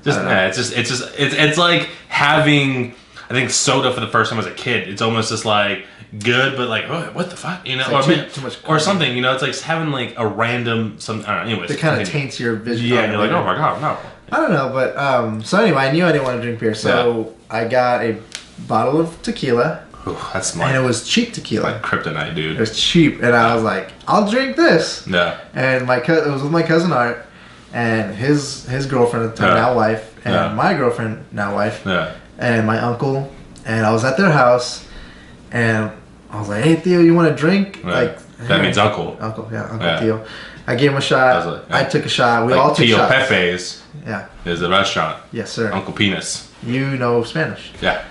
It's like having I think soda for the first time as a kid. It's almost just like good, but like, oh, what the fuck, too much or something, it's like having like a random I don't know, anyways. It kind of taints your vision. Yeah, and you're like, oh my god, no. I don't know, but so anyway, I knew I didn't want to drink beer, so I got a bottle of tequila. Ooh, that's smart. And it was cheap tequila. It's like kryptonite, dude. It was cheap, and I was like, I'll drink this. Yeah. And it was with my cousin Art, and his girlfriend at the time, now wife, and my girlfriend, now wife, and my uncle, and I was at their house, and I was like, hey Theo, you want a drink? Right. Like that means uncle. Uncle Theo. I gave him a shot. I took a shot. We all took Theo shots. Pepe's. Yeah. Is a restaurant. Yes, sir. Uncle Penis. You know Spanish. Yeah.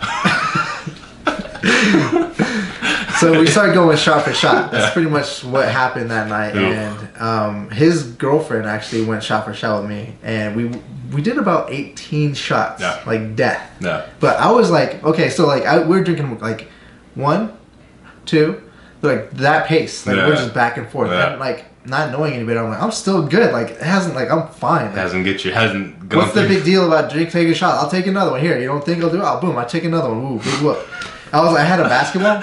So we started going shot for shot. That's pretty much what happened that night. Ooh. And his girlfriend actually went shot for shot with me, and we we did about 18 shots, like death. Yeah. But I was like, okay, so like we're drinking like 1, 2, like that pace. Like we're just back and forth. And like not knowing anybody, I'm like, I'm still good. Like it hasn't, like I'm fine. Like, hasn't gone what's the big deal about taking a shot? I'll take another one. Here, you don't think I'll do it? Oh, boom, I take another one. Ooh, big whoop. I had a basketball.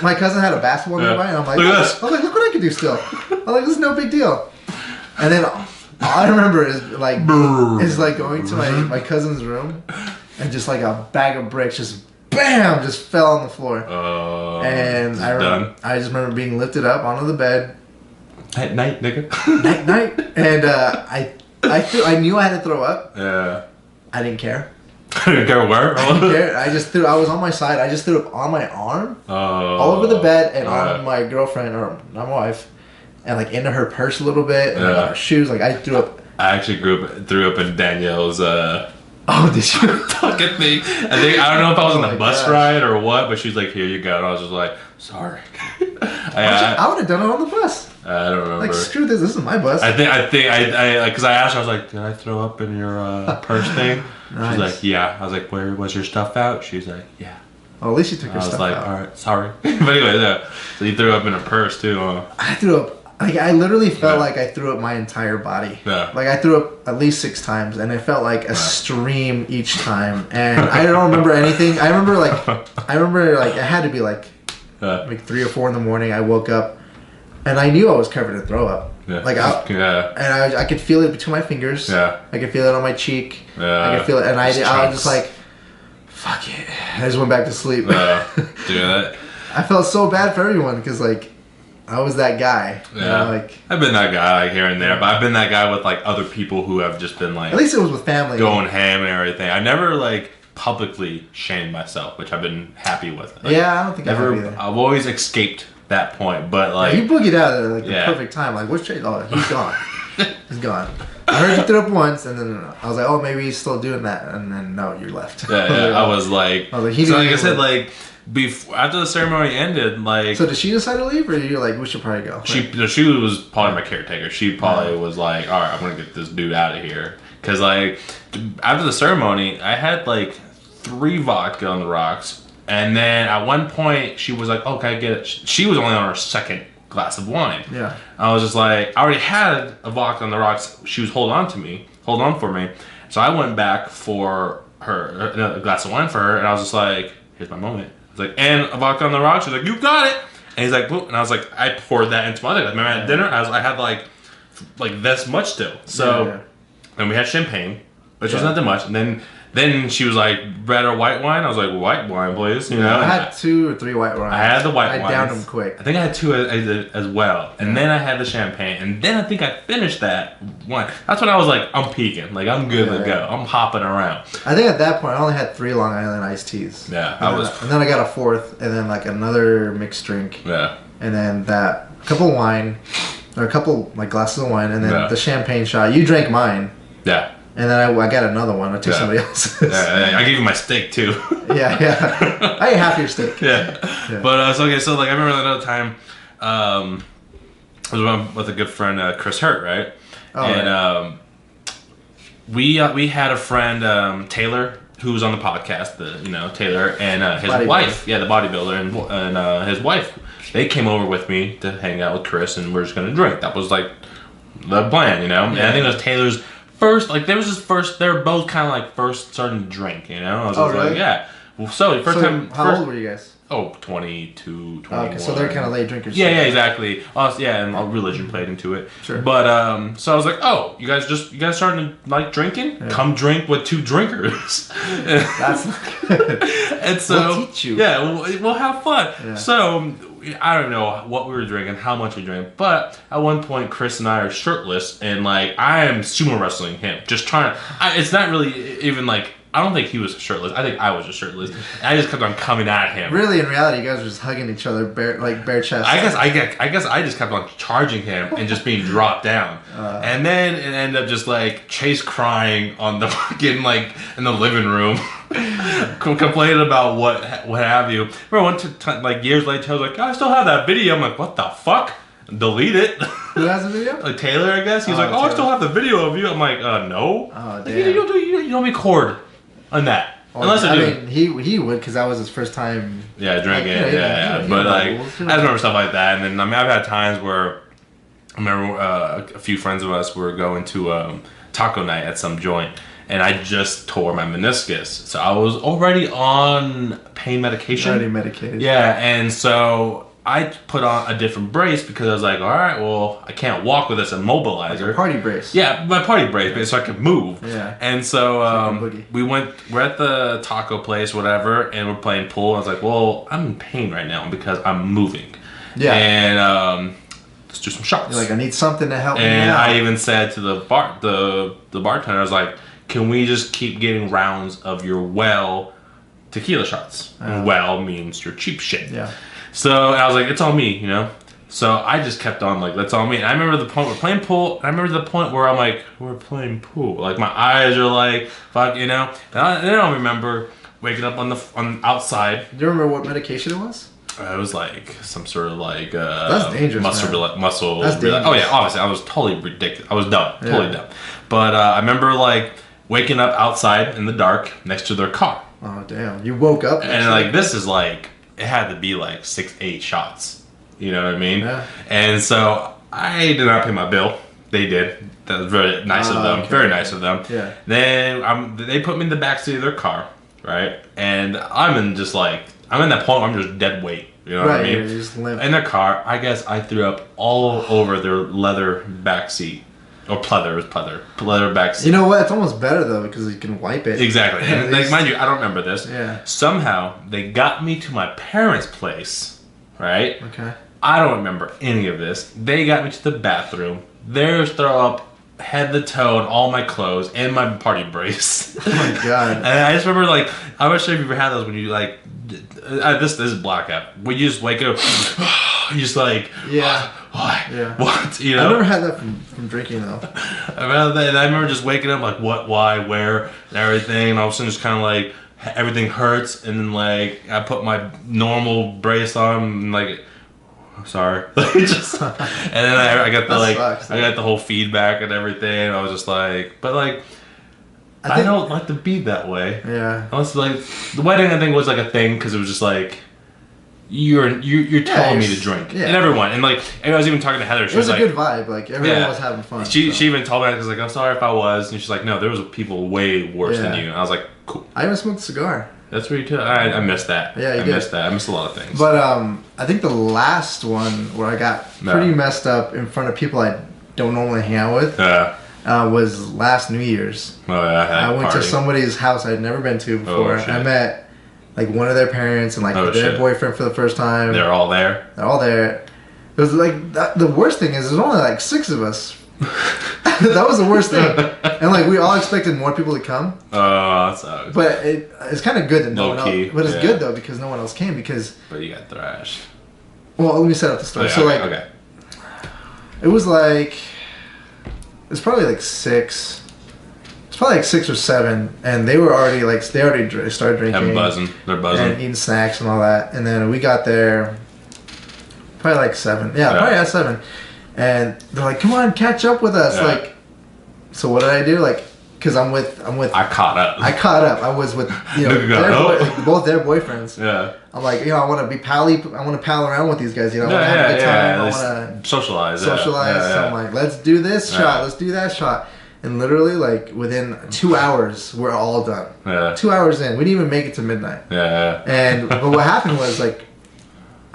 My cousin had a basketball nearby, and I'm like, look what I can do still. I'm like, this is no big deal. And then all I remember is like going to my cousin's room, and just like a bag of bricks just bam just fell on the floor. And I just remember being lifted up onto the bed. At night, nigga. night. And I knew I had to throw up. Yeah. I didn't care. I didn't care where? I didn't care. I was on my side. I just threw up on my arm. All over the bed and on my girlfriend, or not my wife. And like into her purse a little bit. And her shoes. Like I threw up. I actually threw up in Danielle's oh, did you? fucking thing. I don't know if I was on the bus ride or what, but she's like, here you go. And I was just like, sorry. I would have done it on the bus. I don't remember. Like, screw this. This is my bus. I think, because I asked her, I was like, did I throw up in your purse thing? Nice. She's like, yeah. I was like, where was your stuff out? She's like, yeah. Well, at least you took her stuff out. I was like, all right, sorry. But anyway, yeah. So you threw up in her purse too, huh? I threw up. Like, I literally felt like I threw up my entire body. Yeah. Like, I threw up at least 6 times, and it felt like a stream each time. And I don't remember anything. I remember, like, it had to be, like 3 or 4 in the morning. I woke up, and I knew I was covered in throw up. Yeah. Like, and I could feel it between my fingers. Yeah. I could feel it on my cheek. Yeah. I could feel it. And I was just like, fuck it. I just went back to sleep. Dude, I felt so bad for everyone, because, like, I was that guy. Yeah. You know, like, I've been that guy, like, here and there, but I've been that guy with, like, other people who have just been, like... At least it was with family. Going ham and everything. I never, like, publicly shamed myself, which I've been happy with. Like, yeah, I don't think I've either. I've always escaped that point, but, like... Yeah, you boogied out at, like, the perfect time. Like, what's Chace? Oh, he's gone. He's gone. I heard you threw up once, and then I was like, oh, maybe he's still doing that. And then, no, you left. Yeah, I was like... so, like I said, like... after the ceremony ended, like... So did she decide to leave, or you're like, we should probably go? She was probably my caretaker. She probably was like, all right, I'm going to get this dude out of here. Because, like, after the ceremony, I had, like, 3 vodka on the rocks. And then at one point, she was like, okay, I get it. She was only on her 2nd glass of wine. Yeah. I was just like, I already had a vodka on the rocks. She was holding on for me. So I went back for her, a glass of wine for her. And I was just like, here's my moment. I was like, and a vodka on the rocks. She's like, you got it. And he's like, whoop. And I was like, I poured that into my other. Remember at dinner, I had like this much still. So then we had champagne, which was not that much. And then she was like, red or white wine? I was like, white wine, please. You know. I had 2 or 3 white wines. I had the white wines. I downed them quick. I think I had 2 as well. And then I had the champagne. And then I think I finished that one. That's when I was like, I'm peaking. Like, I'm good to go. I'm hopping around. I think at that point, I only had 3 Long Island iced teas. Yeah, and then I got a 4th, and then like another mixed drink. Yeah. And then a couple wine, or a couple like glasses of wine, and then the champagne shot. You drank mine. Yeah. And then I got another one. I took somebody else's. Yeah, I gave you my steak too. yeah. I ate half your steak. Yeah. But so like I remember another time, I was with a good friend, Chris Hurt, right? Oh, and we had a friend, Taylor, who was on the podcast. Taylor and his wife, the bodybuilder, and his wife. They came over with me to hang out with Chris, and we're just gonna drink. That was like the plan, you know. Yeah. And I think it was Taylor's first, like, they were both kind of like first starting to drink, you know? I was really? like, yeah. Well, so, time. How old were you guys? Oh, 22, 21. Okay, so they're kind of late drinkers. Yeah, exactly. And religion played into it. Sure. But, so I was like, oh, you guys starting to like drinking? Yeah. Come drink with 2 drinkers. That's not good. And so, we'll teach you. Yeah, we'll have fun. Yeah. So, I don't know what we were drinking, how much we drank, but at one point, Chris and I are shirtless, and like I am sumo wrestling him, just trying to. It's not really even like I don't think he was shirtless. I think I was just shirtless. And I just kept on coming at him. Really, in reality, you guys were just hugging each other, bare chest. I guess I just kept on charging him and just being dropped down. And then it ended up just like Chace crying on the fucking like in the living room, complaining about what have you. Remember one like years later, I was like, I still have that video. I'm like, what the fuck? Delete it. Who has the video? Like Taylor, I guess. He's like, I still have the video of you. I'm like, no. Oh, damn. Like, you don't record on that. Unless I do. mean, he would, because that was his first time. Yeah, drinking. But like, I just remember stuff like that. And then I mean, I've had times where I remember a few friends of us were going to taco night at some joint, and I just tore my meniscus. So I was already on pain medication. Already medicated. Yeah, and so I put on a different brace because I was like, all right, well, I can't walk with this immobilizer. Like a party brace. Yeah, my party brace, so I could move. Yeah. And so we're at the taco place, whatever, and we're playing pool. I was like, well, I'm in pain right now because I'm moving. Yeah. And let's do some shots. You're like, I need something to help me out. And I even said to the bartender, I was like, can we just keep getting rounds of your well tequila shots? And well means your cheap shit. Yeah. So I was like, it's on me, you know? So I just kept on like, that's on me. And I remember the point we're playing pool. And I remember the point where I'm like, we're playing pool. Like my eyes are like, fuck, you know? And I don't remember waking up on outside. Do you remember what medication it was? It was like some sort of like that's dangerous, muscle. That's dangerous. Oh yeah, obviously I was totally ridiculous. I was dumb, totally dumb. But I remember like waking up outside in the dark next to their car. Oh damn! You woke up and like this is like it had to be like 6-8 shots. You know what I mean? Yeah. And so I did not pay my bill. They did. That was very nice of them. Okay. Very nice of them. Yeah. Then they put me in the backseat of their car, right? And I'm in that point where I'm just dead weight. You know what I mean? You're just limp. In their car, I guess I threw up all over their leather backseat. Or leather backseat. You know what? It's almost better though because you can wipe it. Exactly. And like, mind you, I don't remember this. Yeah. Somehow they got me to my parents' place, right? Okay. I don't remember any of this. They got me to the bathroom. There's throw up head to toe in all my clothes and my party brace. Oh my god. And I just remember like, I'm not sure if you've ever had those when you like, this is blackout. When you just wake up, you just like, why? Yeah. What? You know? I've never had that from drinking though. I remember just waking up like what, why, where, and everything. And all of a sudden just kind of like everything hurts. And then like I put my normal brace on and like, sorry. Just, and then I got the like, sucks, I got the whole feedback and everything. I was just like, but like, I don't like to be that way. Yeah. Honestly, like the wedding, I think was like a thing because it was just like you're telling me to drink, and everyone, and like, and I was even talking to Heather. She was a like, good vibe. Like everyone was having fun. She even told me because like I'm sorry if I was, and she's like, no, there was people way worse than you. And I was like, cool. I even smoked a cigar. That's where you too. I missed that. Yeah, I missed that. I missed a lot of things. But I think the last one where I got pretty messed up in front of people I don't normally hang out with. Was last New Year's. Oh yeah, I went to somebody's house I'd never been to before. I met like one of their parents and like their boyfriend for the first time. They're all there. They're all there. It was like the worst thing is there's only like 6 of us. That was the worst thing, and like we all expected more people to come. Oh, that sucks. But it's kind of good that no one else. But it's good though because no one else came because. But you got thrashed. Well, let me set up the story. It was like. It's probably like 6. It's probably like 6 or 7, and they were already like started drinking, they're buzzing, and eating snacks and all that. And then we got there, probably like 7. Probably at 7, and they're like, "Come on, catch up with us!" Like, so what did I do? Like, because I'm with. I caught up. I was with both their boyfriends. Yeah. I'm like, I want to be I want to pal around with these guys. I want to have a good time. I want to socialize. So I'm like, let's do this shot. Let's do that shot. And literally, like within 2 hours, we're all done. Yeah. 2 hours in, we didn't even make it to midnight. Yeah. But what happened was like,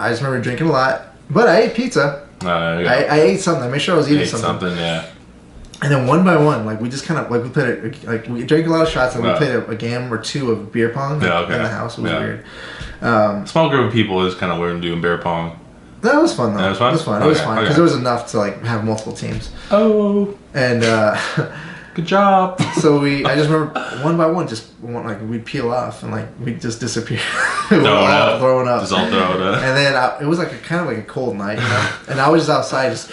I just remember drinking a lot, but I ate pizza. I ate something. I made sure I was eating something. And then one by one, like we just kind of like we played we drank a lot of shots and we played a game or 2 of beer pong in the house. It was weird. Small group of people is kind of weird doing beer pong. That was fun though. That was fun? It was fun. It was fun because there was enough to like have multiple teams. Oh. And good job. So I just remember one by one, we'd peel off and like we'd just disappear. Throwing up. Just all throwing up. And then it was like kind of like a cold night, and I was just outside, just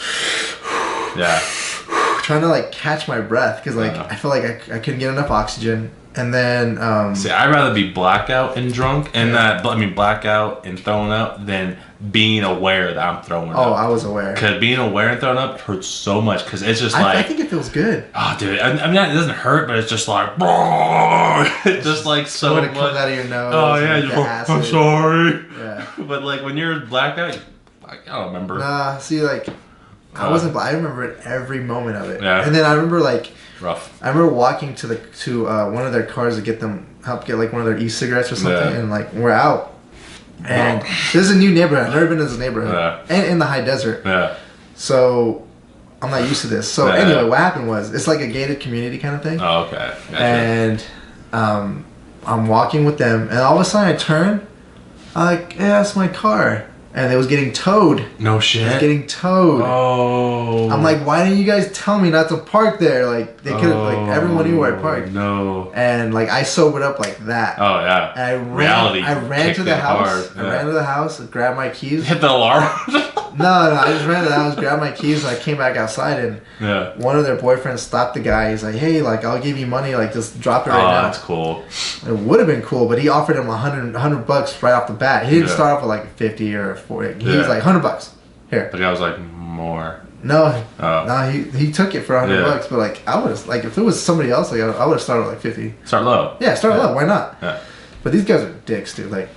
trying to like catch my breath because like I felt like I couldn't get enough oxygen. And then see, I'd rather be blackout and drunk and blackout and thrown up than being aware that I'm throwing up. Oh, I was aware. Because being aware and thrown up hurts so much because it's just like... I think it feels good. Oh, dude. I mean, it doesn't hurt, but it's just like... It's just like so much. It comes out of your nose. Oh, yeah. You're like, I'm sorry. Yeah. But like when you're blackout, I don't remember. Nah, see, like... I wasn't... I remember it every moment of it. Yeah. And then I remember like... Rough. I remember walking to one of their cars to help get like one of their e-cigarettes or something, and like we're out. And this is a new neighborhood. I've never been to this neighborhood. And in the high desert. Yeah. So I'm not used to this. So anyway, what happened was it's like a gated community kind of thing. Oh, okay. Gotcha. And I'm walking with them, and all of a sudden I turn, I'm like, hey, that's my car. And it was getting towed. No shit. It was getting towed. Oh. I'm like, why didn't you guys tell me not to park there? Like they could have, like everyone knew where I parked. No. And like I sobered up like that. Oh yeah. And I ran to the house. Yeah. I ran to the house, grabbed my keys. Hit the alarm. No, I just ran to the house, grabbed my keys, and I came back outside. And one of their boyfriends stopped the guy. He's like, hey, like I'll give you money, like just drop it right now. Oh, that's cool. It would have been cool, but he offered him $100 right off the bat. He didn't start off with like 50 or 40. He was like $100 here. But I was like more. No, he took it for $100. But like I would have, like if it was somebody else, like I would have started with like 50. Start low. Yeah, start low. Why not? Yeah. But these guys are dicks, dude. Like,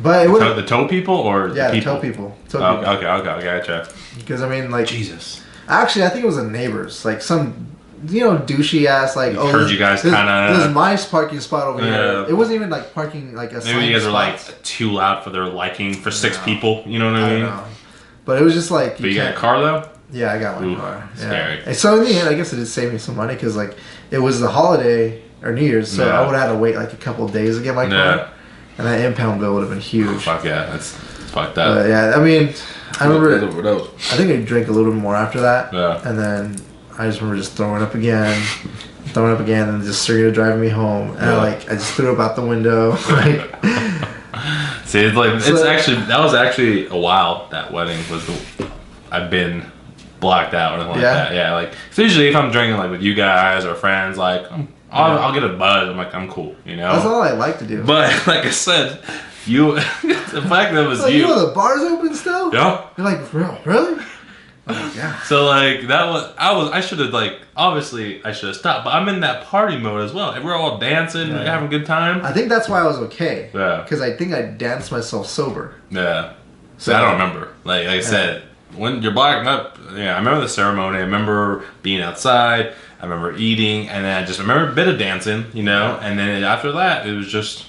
but it would the tow people or the people? tow people. Okay, gotcha. Because I mean, like Jesus. Actually, I think it was the neighbors, like some, douchey ass, like heard you guys kind of. This is my parking spot over here. It wasn't even like parking like a. Maybe you guys are like too loud for their liking for 6 people. You know what I mean? Don't know. But it was just like. But you got a car though? Yeah, I got my car. Yeah. Scary. And so in the end, I guess it did save me some money because like it was the holiday or New Year's, so I would have had to wait like a couple of days to get my car, and that impound bill would have been huge. Fuck yeah, that's fucked up. But yeah, I mean, I remember. I think I drank a little bit more after that. Yeah. And then I just remember just throwing up again, and just Serena driving me home, and I just threw up out the window. See, that was actually a while. That wedding I've been blacked out or anything like that. Yeah, like so usually if I'm drinking like with you guys or friends, like I'll get a buzz. I'm like, I'm cool, you know. That's all I like to do. But like I said, the fact that it was like, you. The bar's open still. Yeah. You're like, really? Oh, yeah. So like I should have obviously I should have stopped, but I'm in that party mode as well. And we're all dancing, having a good time. I think that's why I was okay. Yeah. Because I think I danced myself sober. Yeah. So I don't remember. Like I said, when you're blacking up, I remember the ceremony. I remember being outside. I remember eating, and then I just remember a bit of dancing, and then after that, it was just.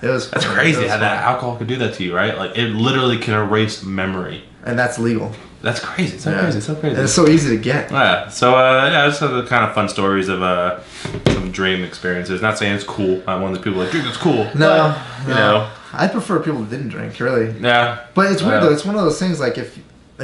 That's crazy how that alcohol could do that to you, right? Like it literally can erase memory. And that's legal. That's crazy. It's so crazy. And it's so easy to get. Yeah. So just the kind of fun stories of some dream experiences. Not saying it's cool. I'm one of the people that drink. It's cool. No, but, you know. I prefer people that didn't drink, really. Yeah. But it's weird though. It's one of those things like if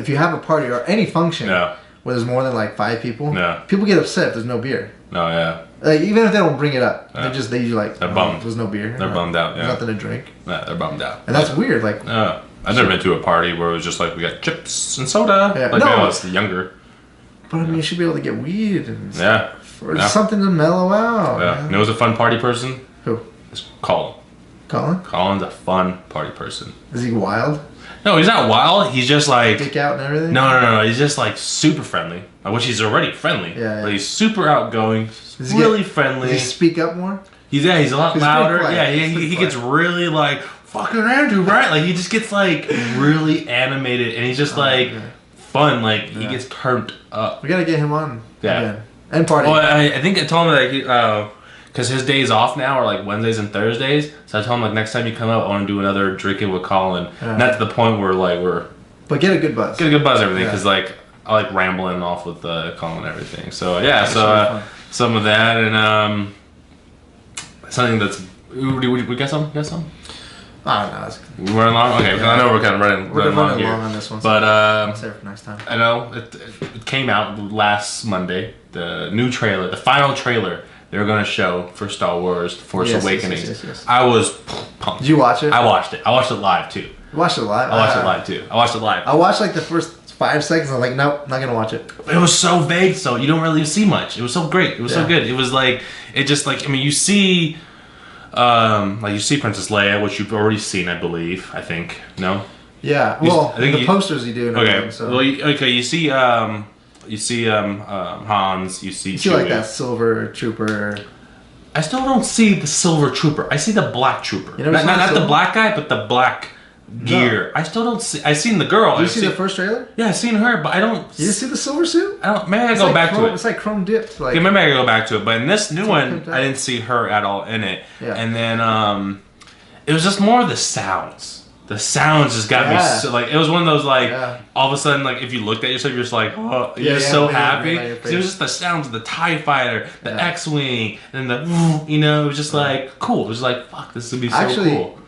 you have a party or any function where there's more than like 5 people, people get upset if there's no beer. Oh yeah. Like even if they don't bring it up, they usually like they're bummed. There's no beer. They're bummed out. There's nothing to drink. Yeah, they're bummed out. And that's weird. Like I've never been to a party where it was just like we got chips and soda. Yeah. Like when I was younger. But I mean, you should be able to get weed and or something to mellow out. Yeah. You know who's a fun party person? Who? It's Colin. Colin's a fun party person. Is he wild? No, he's not wild. He's just like dick out and everything. No. He's just like super friendly. Which he's already friendly. Yeah. But he's super outgoing. Really friendly. Does he speak up more? He's a lot louder. Yeah, he gets really like fucking Andrew, right? Like he just gets like really animated, and he's just fun. Like he gets turned up. We gotta get him on. Again. And party. Well, I think I told him that because his days off now are like Wednesdays and Thursdays. So I told him like next time you come up, I want to do another drinking with Colin. Not to the point where like we're. But get a good buzz. Get a good buzz, everything, because like I like rambling off with Colin and everything. So some of that and something that's. We got some? I don't know. We're running long? Okay, I know we're kind of running long here. On this one. But I'll save it for next time. I know it came out last Monday. The new trailer, the final trailer they were going to show for Star Wars: The Force Awakens. Yes. I was pumped. Did you watch it? I watched it. I watched it live too. You watched it live? I watched it live too. I watched it live. I watched like the first 5 seconds. I'm like, nope, not gonna watch it. It was so vague, so you don't really see much. It was so great. It was so good. It was like, it just like, I mean, you see, like you see Princess Leia, which you've already seen, I believe. I think no. Yeah. Well, the posters you do. And okay. So. Well, you see, Hans. You see Chewie. Like that silver trooper. I still don't see the silver trooper. I see the black trooper. Not the black guy, but the black gear. No. I still don't see. I seen the girl. Did you see the first trailer? Yeah, I seen her, but I don't. You didn't see the silver suit? I don't. Maybe I go back to it. It's like chrome dipped. Like, maybe I go back to it. But in this new one, I didn't see her at all in it. Yeah. And then it was just more of the sounds. The sounds just got me so, like, it was one of those like all of a sudden, like, if you looked at yourself, you're just like, oh, you're so happy. It was just the sounds of the TIE fighter, the X-wing, and the it was just like cool. It was like, fuck, this would be so cool.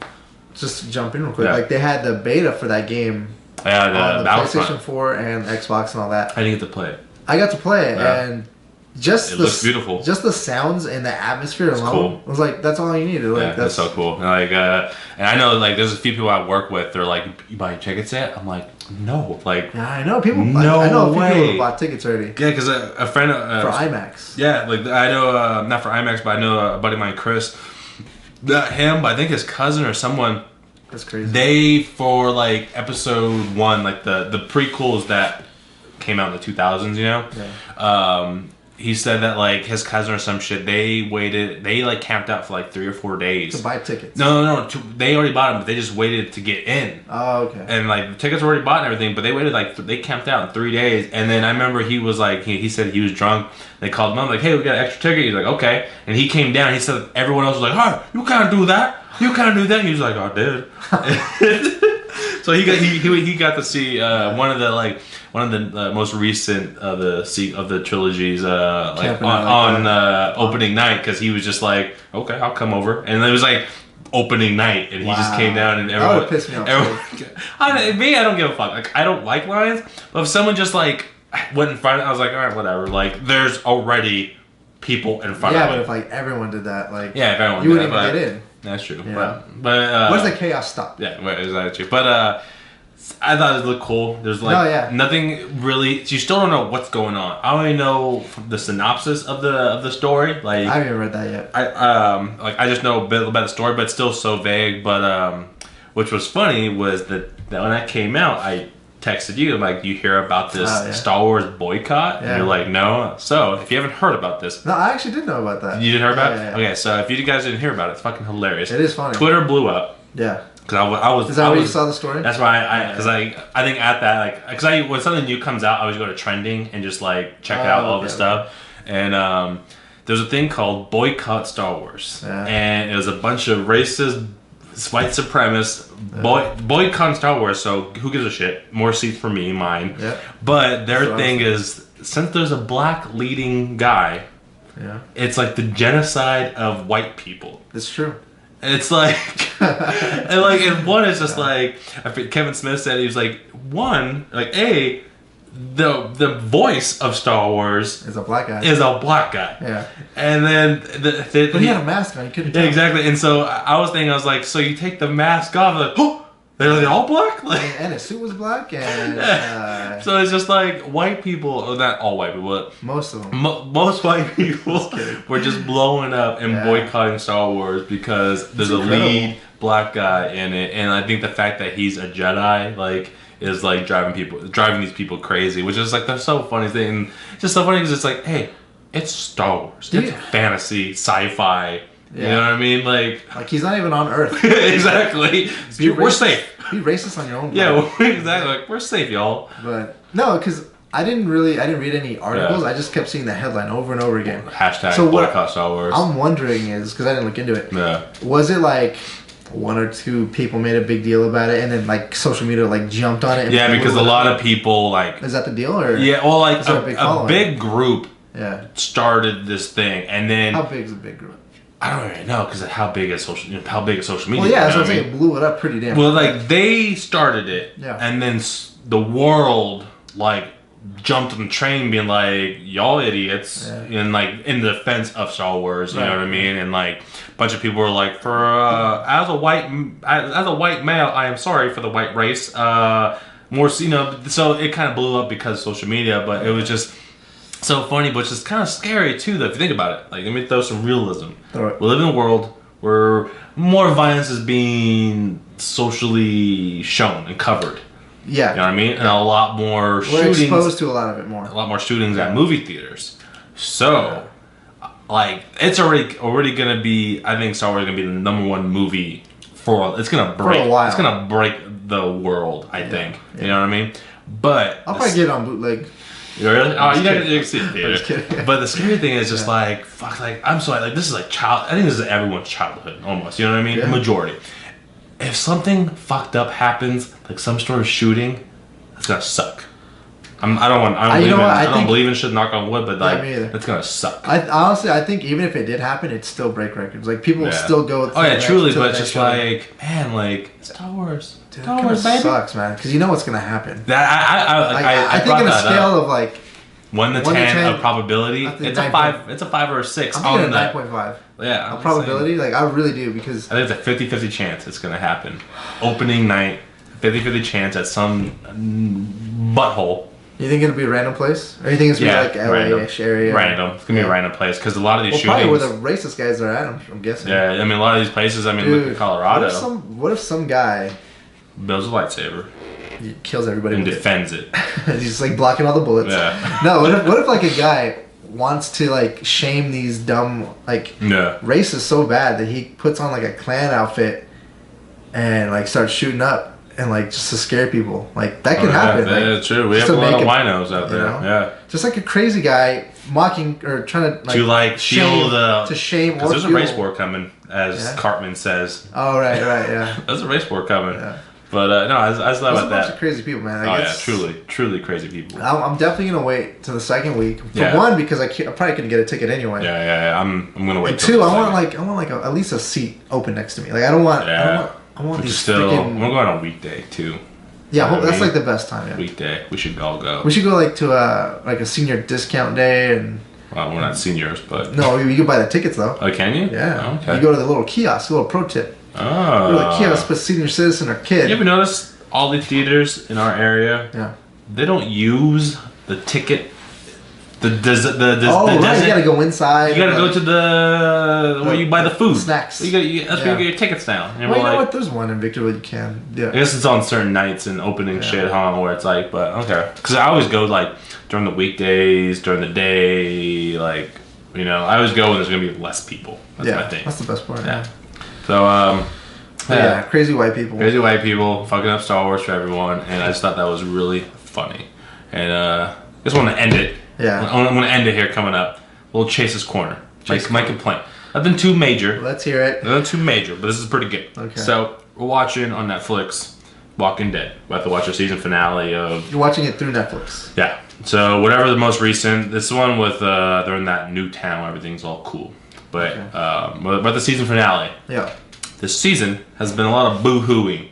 Just to jump in real quick, like they had the beta for that game. Yeah, the PlayStation 4 and Xbox and all that. I didn't get to play it. I got to play it and. It looks beautiful. Just the sounds and the atmosphere alone. Cool. I was like, that's all you needed. Like, that's so cool. Like, and I know, like, there's a few people I work with. They're like, "You buy tickets yet?" I'm like, "No." Like, yeah, I know people. No I know a few people who bought tickets already. Yeah, because a friend for IMAX. Yeah, like I know, not for IMAX, but I know a buddy of mine, Chris. Not him, but I think his cousin or someone. That's crazy. They for like episode 1, like the prequels that came out in the 2000s. Yeah. He said that like his cousin or some shit, they like camped out for like 3 or 4 days to buy tickets. No, they already bought them, but they just waited to get in. Oh, okay. And like the tickets were already bought and everything, but they waited like they camped out in 3 days. And then I remember he was like, he said he was drunk. They called him up like, "Hey, we got an extra ticket." He's like, "Okay," and he came down. He said everyone else was like, "Hey, you can't do that. You can't do that." And he was like, "I did." So he got to see one of the most recent of the trilogies like on opening night, because he was just like, "Okay, I'll come over," and it was like opening night, and he just came down and everyone. That would piss me off. I don't give a fuck. Like, I don't like lines, but if someone just like went in front, I was like, all right, whatever. Like, there's already people in front of me. Yeah, but if like everyone did that, like if everyone you wouldn't even get in. That's true. Yeah. But where's the chaos stop? Yeah, is that true? But I thought it looked cool. There's like nothing really. You still don't know what's going on. I only know the synopsis of the story. Like, I haven't read that yet. I just know a bit about the story, but it's still so vague. But which was funny was that when that came out, I texted you like, "You hear about this Star Wars boycott?" And you're like, "No." So if you haven't heard about this, no, I actually did know about that. You didn't hear about it? Yeah. Okay, so if you guys didn't hear about it, it's fucking hilarious. It is funny. Twitter blew up. Yeah. Because I was. Is that where you saw the story? That's why because I think at that, like, because when something new comes out, I always go to trending and just like check out all the stuff. And there's a thing called Boycott Star Wars, and it was a bunch of racist, white supremacists boycott Star Wars. So who gives a shit? More seats for me, mine. Yeah. But their thing is, since there's a black leading guy, it's like the genocide of white people. It's true. It's like, and like, and one is just like, I think Kevin Smith said, he was like, the voice of Star Wars is a black guy. Yeah. And then but he had a mask on. You couldn't tell. Yeah, exactly. And so I was thinking, I was like, so you take the mask off, like, oh, they're all black? Like, and his suit was black, and so it's just like white people, or not all white people, but most of them. Most white people were just blowing up and boycotting Star Wars because there's a lead black guy in it, and I think the fact that he's a Jedi, like, is like driving these people crazy, which is like the so funny thing. It's just so funny because it's like, hey, it's Star Wars, it's fantasy, sci-fi. You know what I mean? Like he's not even on Earth. Exactly. We're safe. Be racist on your own. Yeah, exactly. Like, we're safe, y'all. But no, because I didn't read any articles. I just kept seeing the headline over and over again. Hashtag boycott Star Wars. I'm wondering is, because I didn't look into it. Yeah. Was it like one or two people made a big deal about it, and then like social media like jumped on it? Yeah, because a lot of people like. Is that the deal, or? Yeah, well, like a big group. Yeah. Started this thing, and then. How big is a big group? I don't really know, because how big is social media? Well, yeah, so I'm saying it blew it up pretty damn. Well, like they started it, and then the world like jumped on the train, being like, "Y'all idiots," and like in defense of Star Wars, you know what I mean? And like a bunch of people were like, "For as a white male, I am sorry for the white race. When more, you know, so it kind of blew up because of social media, but it was just so funny, but it's just kind of scary too, though, if you think about it. Like, let me throw some realism. Right. We live in a world where more violence is being socially shown and covered. Yeah. You know what I mean? And a lot more shootings. We're exposed to a lot of it more. A lot more shootings at movie theaters. So, like, it's already going to be, I think Star Wars is going to be the number one movie it's going to break. For a while. It's going to break the world, I think. Yeah. You know what I mean? But I'll probably get it on bootleg. You really? Oh, you can see it theater. But the scary thing is just like, fuck, like, I'm sorry, like, this is like I think this is everyone's childhood, almost. You know what I mean? Yeah. The majority. If something fucked up happens, like some sort of shooting, it's gonna suck. I don't believe in shit, knock on wood, but like, it's gonna suck. Honestly, I think even if it did happen, it'd still break records. Like, people will still go. Oh yeah, truly, but it's just like, man, like, Star Wars. Dude, Star Wars, baby. Sucks, man, because you know what's gonna happen. That I think on a scale of like 1 to 10 of probability, it's a 5. It's a 5 or a 6. I'm thinking a 9.5. Yeah, a probability, like, I really do, because I think it's a 50-50 chance it's gonna happen. Opening night, 50-50 chance at some butthole. You think it'll be a random place, or you think it's gonna be like LA-ish area? Random. It's gonna be a random place because a lot of these shootings. Probably where the racist guys are at. I'm guessing. Yeah, I mean, a lot of these places. I mean, look at Colorado. What if some guy builds a lightsaber, he kills everybody and defends it? He's just like blocking all the bullets. Yeah. No, what if like a guy wants to like shame these dumb like racists so bad that he puts on like a Klan outfit and like starts shooting up and like just to scare people. Like that can happen. That's true. We have a lot of winos out there. Yeah. Just like a crazy guy mocking or trying to shield to shame. Because there's a race war coming, as Cartman says. Oh right, yeah. There's a race war coming. Yeah. But no, I was thought about that. There's a bunch of crazy people, man. Truly crazy people. I'm definitely gonna wait till the second week. For one, because I probably couldn't get a ticket anyway. Yeah. I'm gonna wait. And two, I want at least a seat open next to me. Like I want these freaking. I'm gonna go out on weekday too. Yeah, that's like the best time. Yeah. Weekday, we should all go. We should go like to a senior discount day and. Well, we're not seniors, but no, you can buy the tickets though. Oh, can you? Yeah. Oh, okay. You go to the little kiosk. A little pro tip. Oh. Go to the kiosk, put senior citizen or kid. You ever notice all the theaters in our area? Yeah. They don't use the ticket. Right. You gotta go inside. You gotta go to where you buy the food. Snacks. That's where you get your tickets now. And well, you know what? There's one in Victorville you can. Yeah. I guess it's on certain nights and opening shit, huh? Where it's like, but okay. Because I always go like during the weekdays, during the day, like, you know, I always go when there's gonna be less people. That's my thing. That's the best part. Yeah. So, crazy white people. Crazy white people fucking up Star Wars for everyone, and I just thought that was really funny. And I just want to end it. Yeah. I'm going to end it here coming up. Little Chace's Corner. My complaint. Nothing too major. Let's hear it. Nothing too major, but this is pretty good. Okay. So, we're watching on Netflix Walking Dead. We have to watch our season finale of... You're watching it through Netflix. Yeah. So, whatever the most recent... This one with... they're in that new town where everything's all cool. But, but the season finale. Yeah. This season has been a lot of boo-hooing.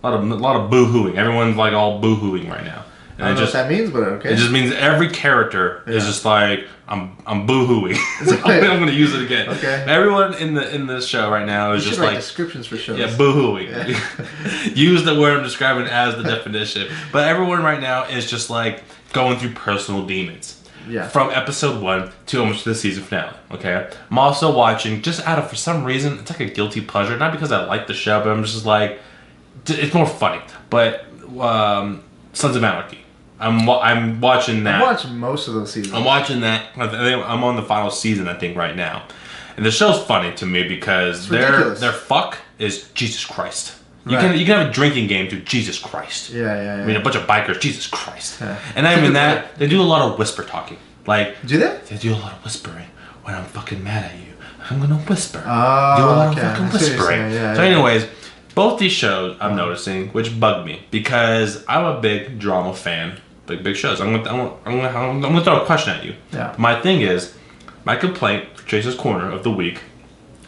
A lot of boo-hooing. Everyone's like all boo-hooing right now. And I don't know what that means, but okay. It just means every character is just like, I'm boo-hooing. I'm going to use it again. Okay. Everyone in this show right now is you just write like descriptions for shows. Yeah, boo-hooing. Yeah. Use the word I'm describing as the definition. But everyone right now is just like going through personal demons. Yeah. From episode 1 to almost the season finale. Okay. I'm also watching just out of, for some reason, it's like a guilty pleasure. Not because I like the show, but I'm just like, it's more funny. But Sons of Anarchy. I'm watching that. I'm watching most of those seasons. I'm watching that. I'm on the final season, I think, right now. And the show's funny to me because their fuck is Jesus Christ. You can have a drinking game to Jesus Christ. Yeah. I mean, a bunch of bikers, Jesus Christ. Yeah. And I mean that they do a lot of whisper talking. Like, do they? They do a lot of whispering when I'm fucking mad at you. I'm gonna whisper. Oh, do a lot of fucking whispering. So, anyways, both these shows I'm noticing, which bug me because I'm a big drama fan. Big shows. I'm gonna throw a question at you. Yeah. My thing is, my complaint for Chace's Corner of the week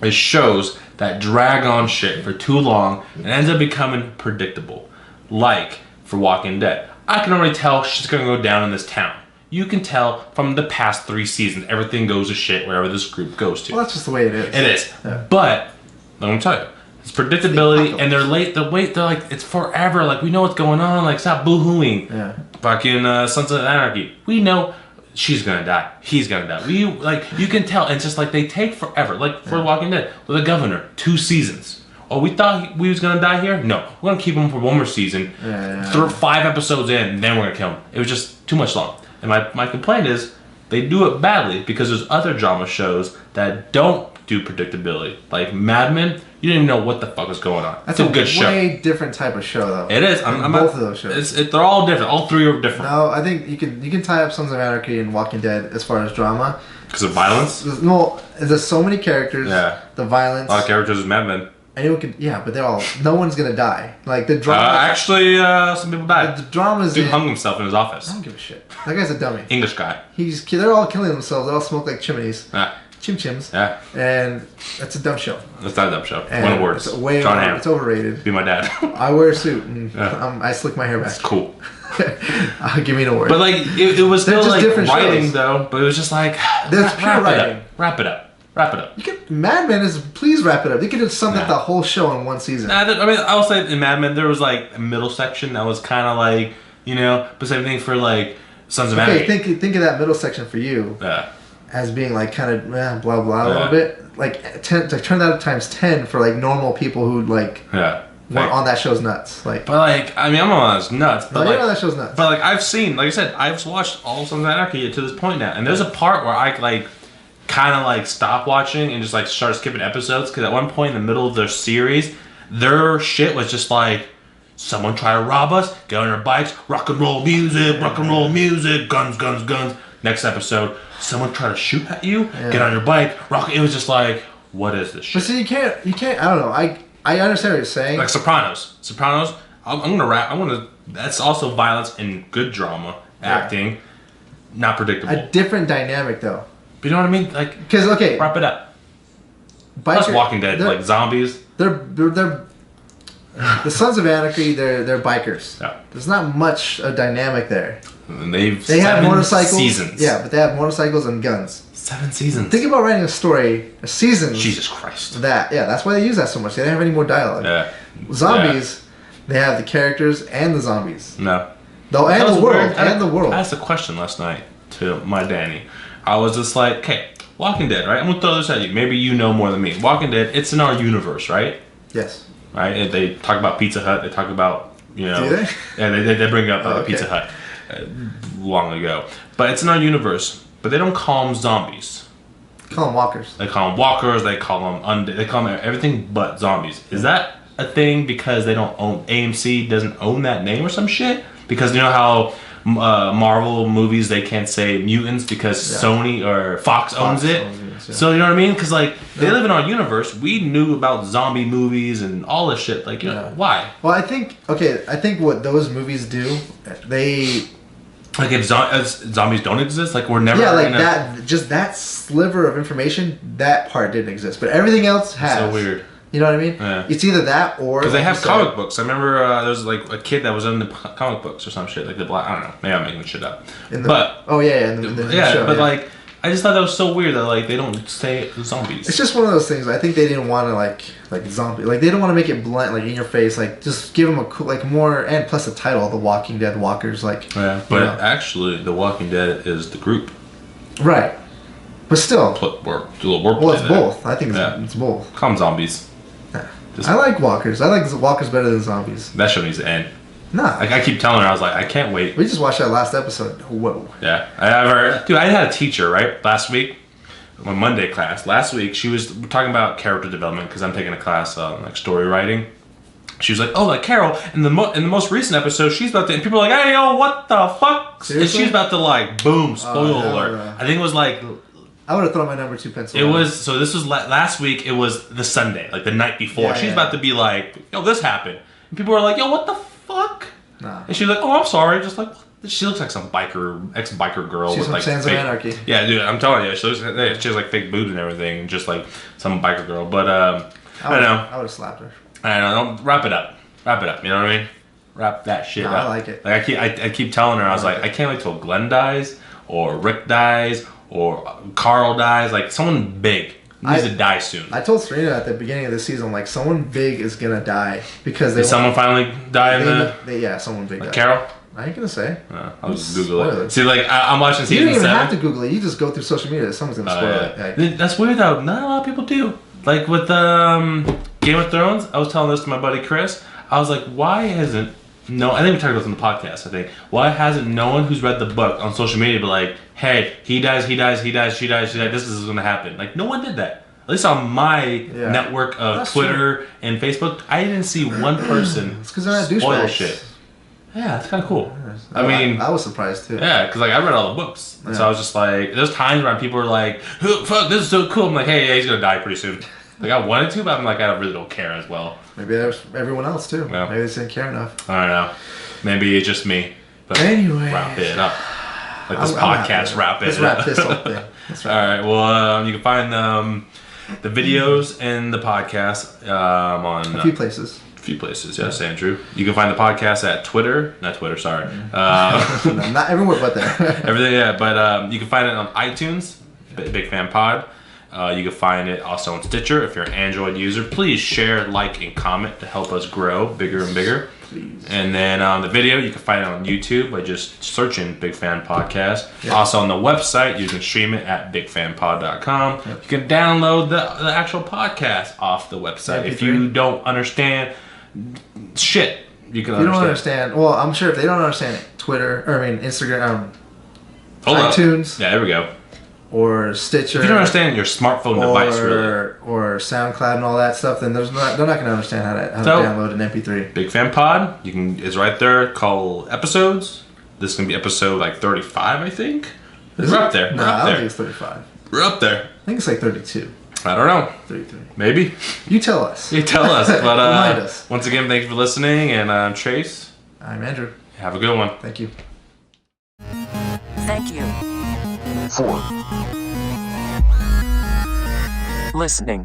is shows that drag on shit for too long and ends up becoming predictable. Like for Walking Dead, I can already tell shit's gonna go down in this town. You can tell from the past 3 seasons, everything goes to shit wherever this group goes to. Well, that's just the way it is. It is. Yeah. But let me tell you, It's predictability, and they're late. They're like, it's forever. Like, we know what's going on. Like, stop boo-hooing. Yeah. Fucking Sons of Anarchy. We know she's gonna die. He's gonna die. You can tell. And it's just like, they take forever. Like, for Walking Dead, with the Governor, 2 seasons. Oh, we thought we was gonna die here? No. We're gonna keep him for 1 more season. Throw 5 episodes in, and then we're gonna kill him. It was just too much long. And my complaint is, they do it badly because there's other drama shows that don't do predictability. Like Mad Men, you didn't even know what the fuck was going on. That's a good show. Way different type of show, though. It is. Both of those shows. They're all different. All 3 are different. No, I think you can tie up Sons of Anarchy and Walking Dead as far as drama. Because of violence? No, there's so many characters. Yeah. The violence. A lot of characters in Mad Men. Anyone can, but they're all. No one's gonna die. Like the drama. Actually, some people died. The drama's. Dude hung himself in his office. I don't give a shit. That guy's a dummy. English guy. They're all killing themselves. They all smoke like chimneys. Chim chims. Yeah. And that's a dumb show. That's not a dumb show. And 1 word. It's overrated. Be my dad. I wear a suit and I slick my hair back. That's cool. Give me an award. But like it was still like writing shows. Though. But it was just like wrap it up. Mad Men is. Please wrap it up. They could have summed up the whole show in 1 season. I mean, I will say in Mad Men there was like a middle section that was kind of like, but same thing for like Sons of Anarchy. Think of that middle section for you. As being like kind of blah blah a little bit. Like turn that times 10 for like normal people who like. Weren't on that show's nuts. Like, but like, I mean, I'm on that nuts. But you're on that show's nuts. But like, I've seen, like I said, I've watched all Sons of Anarchy to this point now, and there's a part where I like. Kind of like stop watching and just like start skipping episodes because at one point in the middle of their series, their shit was just like, someone try to rob us, get on their bikes, rock and roll music, guns. Next episode, someone try to shoot at you, get on your bike, rock. It was just like, what is this shit? But see, you can't. I don't know. I understand what you're saying. Like Sopranos. I'm gonna. That's also violence and good drama acting, not predictable. A different dynamic though. But you know what I mean? Like, because wrap it up. Plus Walking Dead, like zombies. They're the Sons of Anarchy. They're bikers. Yeah. There's not much a dynamic there. And they have motorcycles. Seasons. Yeah, but they have motorcycles and guns. 7 seasons. Think about writing a season. Jesus Christ. That's why they use that so much. They don't have any more dialogue. Yeah. Zombies, they have the characters and the zombies. No. And the world. I asked a question last night to my Danny. I was just like, okay, Walking Dead, right? I'm gonna throw this at you. Maybe you know more than me. Walking Dead, it's in our universe, right? Yes. Right? And they talk about Pizza Hut. They talk about, Do they? Yeah, they bring up Pizza Hut long ago. But it's in our universe. But they don't call them zombies. They call them walkers. They call them walkers. They call them undead. They call them everything but zombies. Is that a thing because they don't own AMC doesn't own that name or some shit? Because you know how Marvel movies they can't say mutants because Sony or Fox owns it. So you know what I mean? Because like they live in our universe. We knew about zombie movies and all this shit. Like why? Well, I think what those movies do, they like if zombies don't exist, like we're never that sliver of information, that part didn't exist, but everything else has. So weird. You know what I mean? Yeah. It's either that or because they have comic books. I remember there was like a kid that was in the comic books or some shit. Like the black. I don't know. Maybe I'm making shit up. But like I just thought that was so weird that like they don't say zombies. It's just one of those things. I think they didn't want to like zombie. Like they don't want to make it blunt, like in your face. Like just give them a cool, like more, and plus the title, The Walking Dead Walkers. Like but actually, The Walking Dead is the group. Right. But still, do a little work. Well, it's both. I think it's both. Call them zombies. I like walkers. I like walkers better than zombies. That show needs to end. Nah. Like I keep telling her, I was like, I can't wait. We just watched that last episode. Whoa. Yeah. I had a teacher, right, last week, my Monday class. Last week, she was talking about character development because I'm taking a class on like story writing. She was like, oh, like Carol, in the most recent episode, she's about to, and people are like, hey, yo, what the fuck? Seriously? And she's about to like, boom, spoiler alert. I think it was like... I would have thrown my number 2 pencil. It was, so this was last week, it was the Sunday, like the night before. She's about to be like, yo, this happened. And people were like, yo, what the fuck? Nah. And she's like, oh, I'm sorry. Just like, she looks like some ex-biker girl. She's with from like Sons of Anarchy. Yeah, dude, I'm telling you, she has like fake boobs and everything, just like some biker girl. But, I don't know. I would have slapped her. I don't know. Wrap it up. You know what I mean? Wrap that shit up. I like it. Like I keep telling her, I was like, I can't wait till Glenn dies, or Rick dies, or Carl dies, like someone big. needs to die soon. I told Serena at the beginning of the season, like, someone big is gonna die because Did someone finally die in yeah, someone big died. Carol? I ain't gonna say. I'll just Google it. See, like, I'm watching season 7. You don't even have to Google it. You just go through social media. Someone's gonna spoil it. Like, that's weird, though. Not a lot of people do. Like, with Game of Thrones, I was telling this to my buddy Chris. I was like, why hasn't... No, I think we talked about this on the podcast, I think. Why hasn't no one who's read the book on social media be like, hey, he dies, she dies, this is going to happen. Like, no one did that. At least on my network of that's Twitter and Facebook, I didn't see one person spoil shit. Yeah, that's kind of cool. I mean... I was surprised, too. Yeah, because, like, I read all the books. And so I was just like... There's times where people are like, oh, fuck, this is so cool. I'm like, hey, yeah, he's going to die pretty soon. Like, I wanted to, but I'm like, I really don't care as well. Maybe there's everyone else, too. Yeah. Maybe they didn't care enough. I don't know. Maybe it's just me. But anyway. Wrap it up. Like this podcast, wrap it up. Let's wrap this whole thing. All right. Well, you can find the videos and the podcast on... A few places. Yes, Andrew. You can find the podcast at Twitter. Not Twitter, sorry. Not everywhere but there. Everything, yeah. But you can find it on iTunes, Big Fan Pod. You can find it also on Stitcher. If you're an Android user, please share, like, and comment to help us grow bigger and bigger. Please. And then the video, you can find it on YouTube by just searching Big Fan Podcast. Yep. Also on the website, you can stream it at bigfanpod.com. Yep. You can download the actual podcast off the website. If you don't understand shit, you can understand. If you don't understand, well, I'm sure if they don't understand Twitter, or Instagram, iTunes. Yeah, there we go. Or Stitcher. If you don't understand your smartphone device, really. Or SoundCloud and all that stuff, then they're not going to understand how to download an MP3. Big Fan Pod, is right there called episodes. This is going to be episode like 35, I think. We're up there. No, I don't think it's 35. We're up there. I think it's like 32. I don't know. 33. Maybe. You tell us. You tell us. But remind us. Once again, thank you for listening. And I'm Chace. I'm Andrew. Have a good one. Thank you. Thank you for listening.